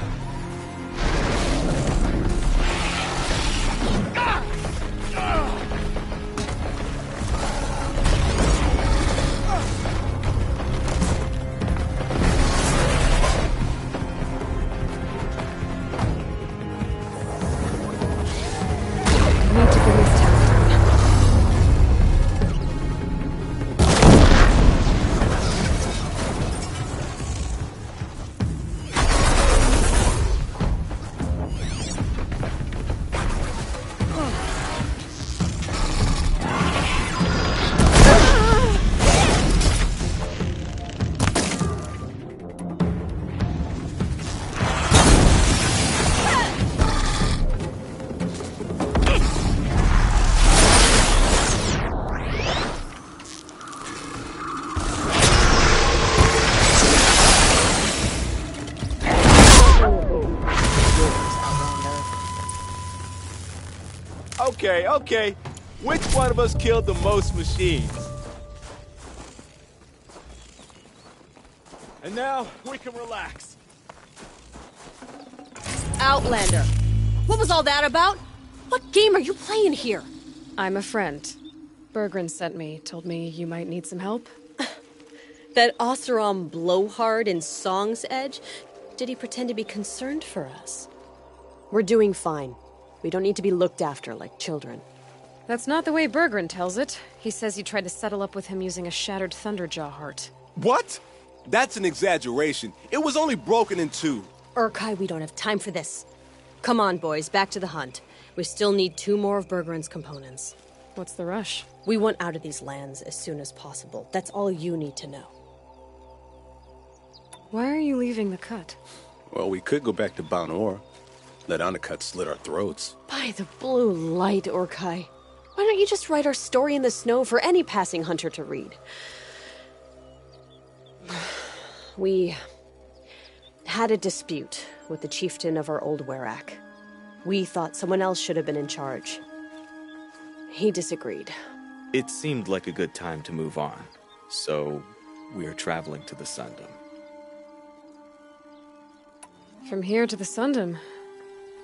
Okay. Which one of us killed the most machines? And now, we can relax. Outlander. What was all that about? What game are you playing here? I'm a friend. Bergren sent me, told me you might need some help. That Oseram blowhard in Song's Edge? Did he pretend to be concerned for us? We're doing fine. We don't need to be looked after like children. That's not the way Bergren tells it. He says you tried to settle up with him using a shattered Thunderjaw heart. What? That's an exaggeration. It was only broken in two. Urkai, we don't have time for this. Come on, boys, back to the hunt. We still need 2 more of Bergren's components. What's the rush? We want out of these lands as soon as possible. That's all you need to know. Why are you leaving the cut? Well, we could go back to Banor. Let Undercut slit our throats. By the blue light, Urkai. Why don't you just write our story in the snow for any passing hunter to read? We had a dispute with the chieftain of our old Werak. We thought someone else should have been in charge. He disagreed. It seemed like a good time to move on, so we're traveling to the Sundom. From here to the Sundom.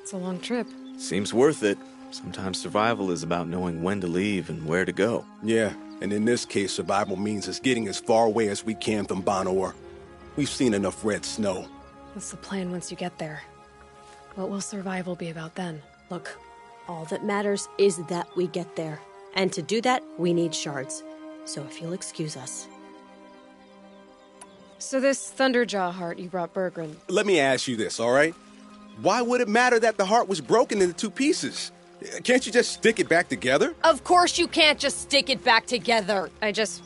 It's a long trip. Seems worth it. Sometimes survival is about knowing when to leave and where to go. Yeah, and in this case, survival means us getting as far away as we can from Banor. We've seen enough red snow. What's the plan once you get there? What will survival be about then? Look, all that matters is that we get there. And to do that, we need shards. So if you'll excuse us. So this Thunderjaw heart you brought Bergren. Let me ask you this, all right? Why would it matter that the heart was broken into 2 pieces? Can't you just stick it back together? Of course you can't just stick it back together. I just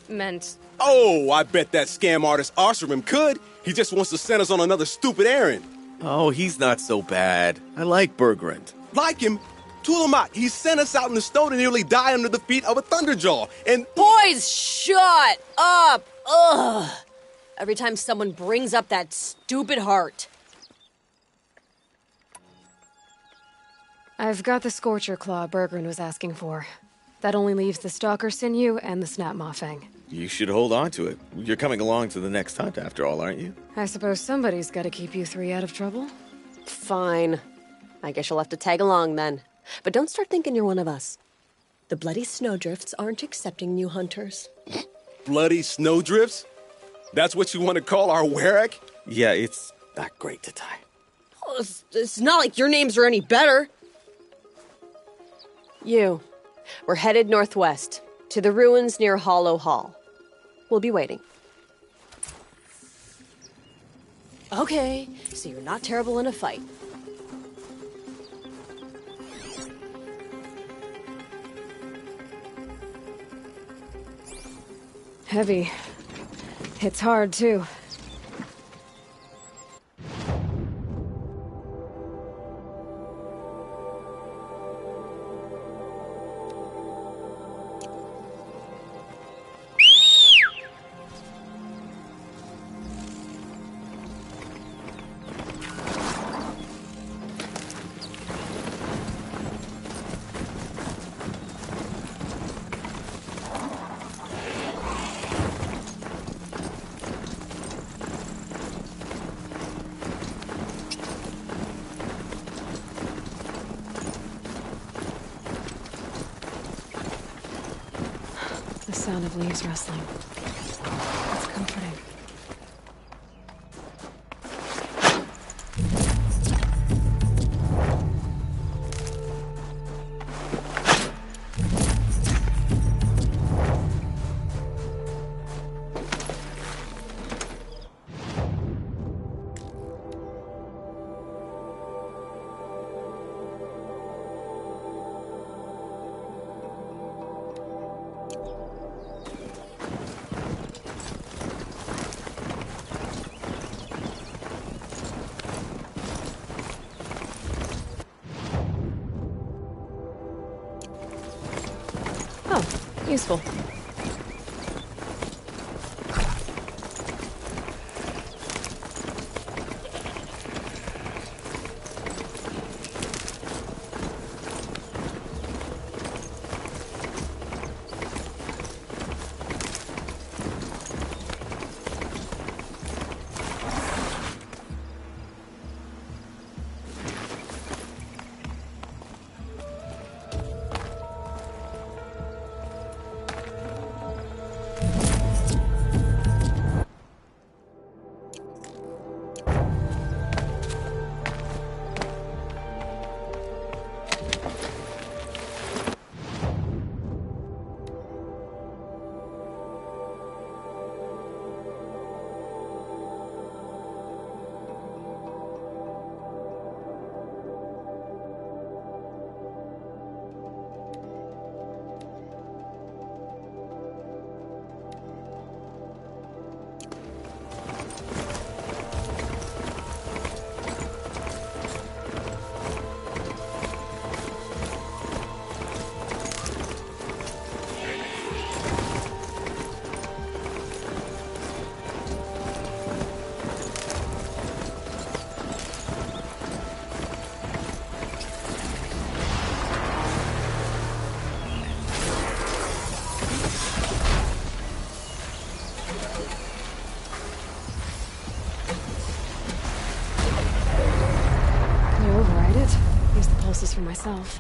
meant... Oh, I bet that scam artist Oseram could. He just wants to send us on another stupid errand. Oh, he's not so bad. I like Bergrand. Like him? Tulamat, he sent us out in the snow to nearly die under the feet of a Thunderjaw, and... Boys, shut up! Ugh! Every time someone brings up that stupid heart. I've got the Scorcher Claw Bergren was asking for. That only leaves the Stalker Sinew and the Snap Maw Fang. You should hold on to it. You're coming along to the next hunt after all, aren't you? I suppose somebody's gotta keep you 3 out of trouble. Fine. I guess you'll have to tag along then. But don't start thinking you're one of us. The Bloody Snowdrifts aren't accepting new hunters. Bloody Snowdrifts? That's what you want to call our Werak? Yeah, it's not great to tie. Oh, it's not like your names are any better. We're headed northwest, to the ruins near Hollow Hall. We'll be waiting. Okay, so you're not terrible in a fight. Heavy. Hits hard, too. The sound of leaves rustling. It's comforting. Useful. For myself.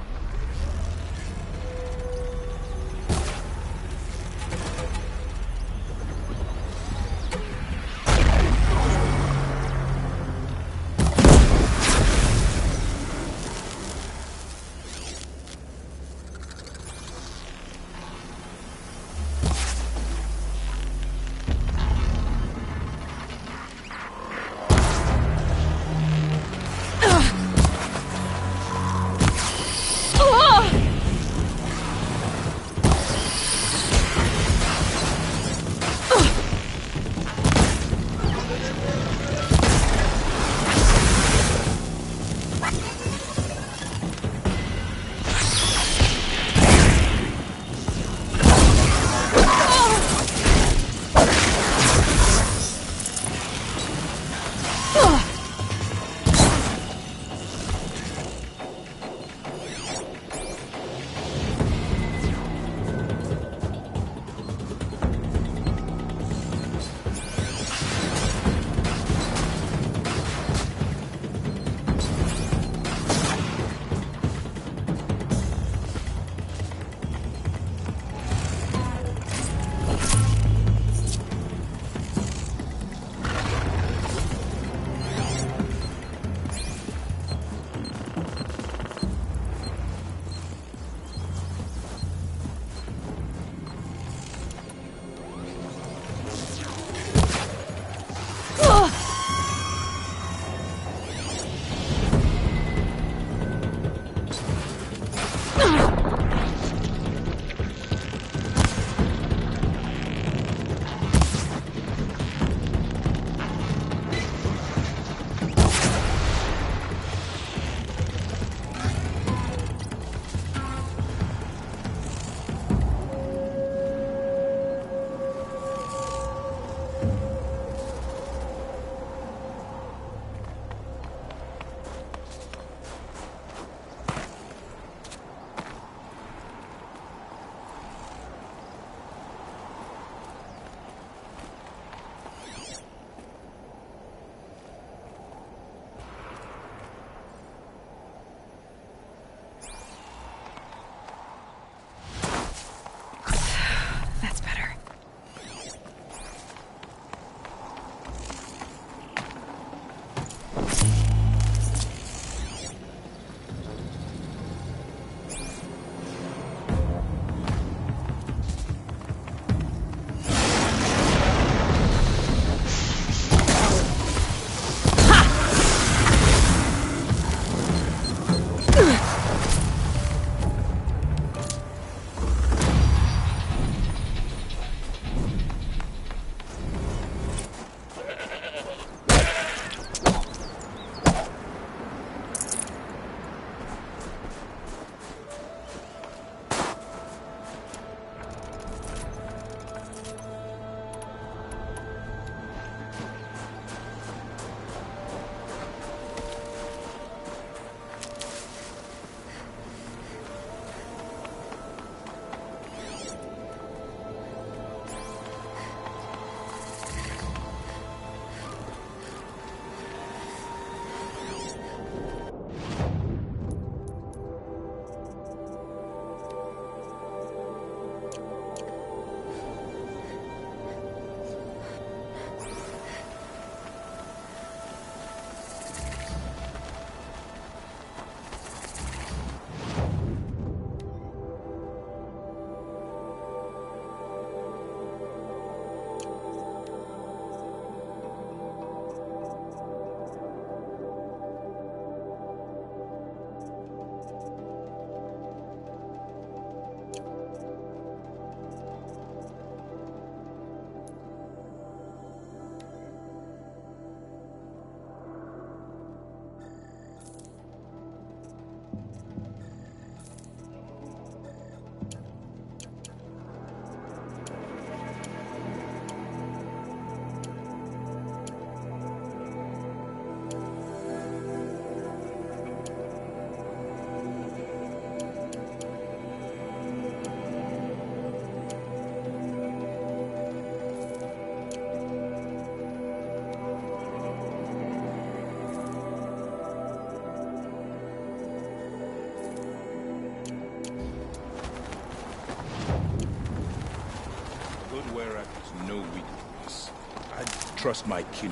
trust my kin.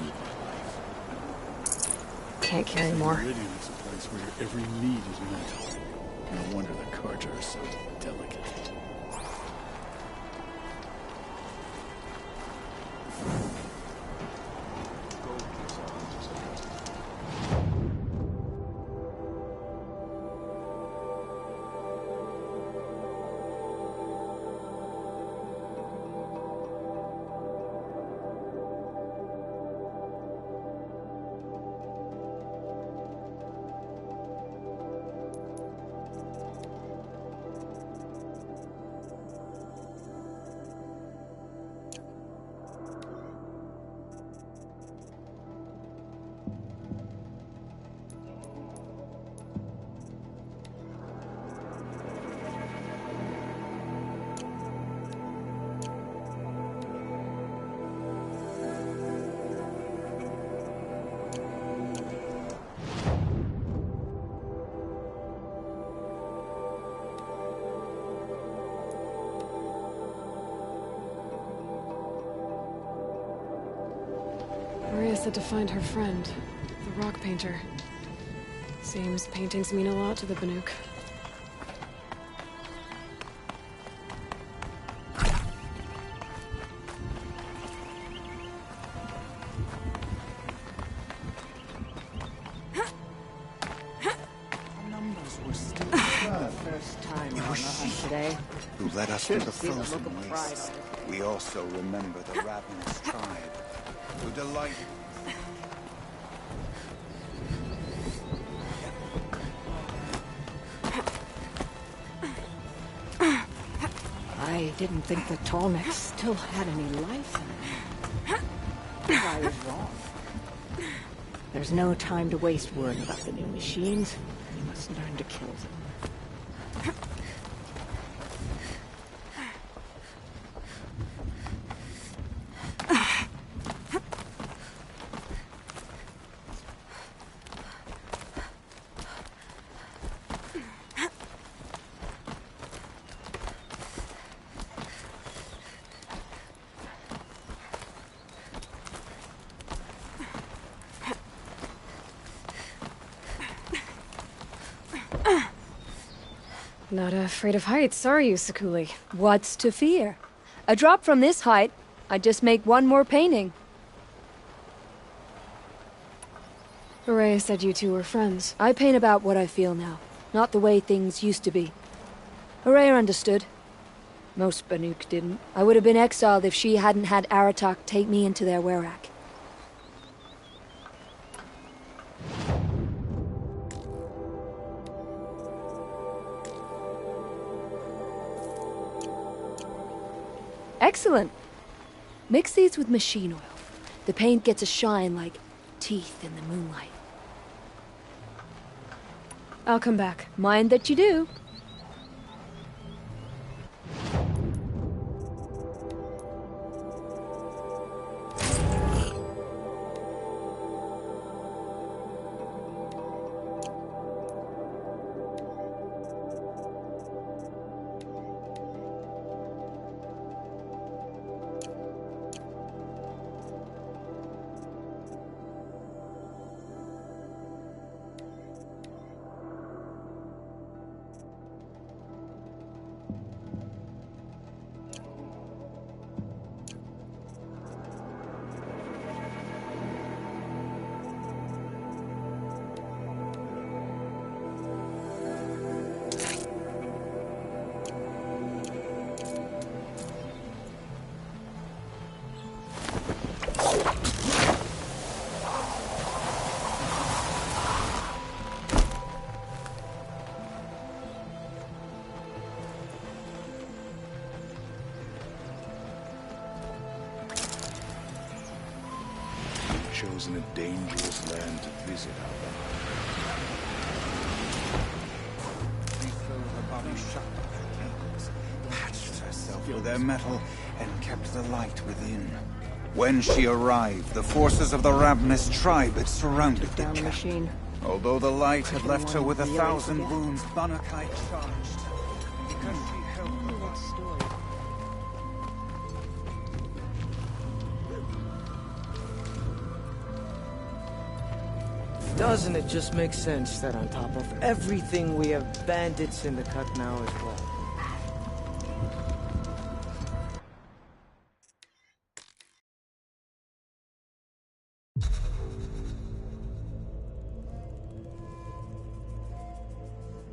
Can't carry more. Meridian is a place where every need is met. No wonder the Carja are so delicate. Maria said to find her friend, the rock painter. Seems paintings mean a lot to the Banuk. Today, who led us to the frozen waste. We also remember the ravenous tribe, who delighted. I didn't think the Tallnecks still had any life in them. I was wrong. There's no time to waste worrying about the new machines. We must learn to kill them. Not afraid of heights, are you, Sakuli? What's to fear? A drop from this height, I'd just make one more painting. Araya said you two were friends. I paint about what I feel now, not the way things used to be. Araya understood. Most Banuk didn't. I would have been exiled if she hadn't had Aratak take me into their werak. Excellent. Mix these with machine oil. The paint gets a shine like teeth in the moonlight. I'll come back. Mind that you do. Chosen a dangerous land to visit, They filled her body shut by their cloaks, patched herself with their metal, and kept the light within. When she arrived, the forces of the ravenous tribe had surrounded the down the machine. Although the light had left her with 1,000 wounds, Bannakai charged. Because she held the light. Doesn't it just make sense that on top of everything we have bandits in the cut now as well?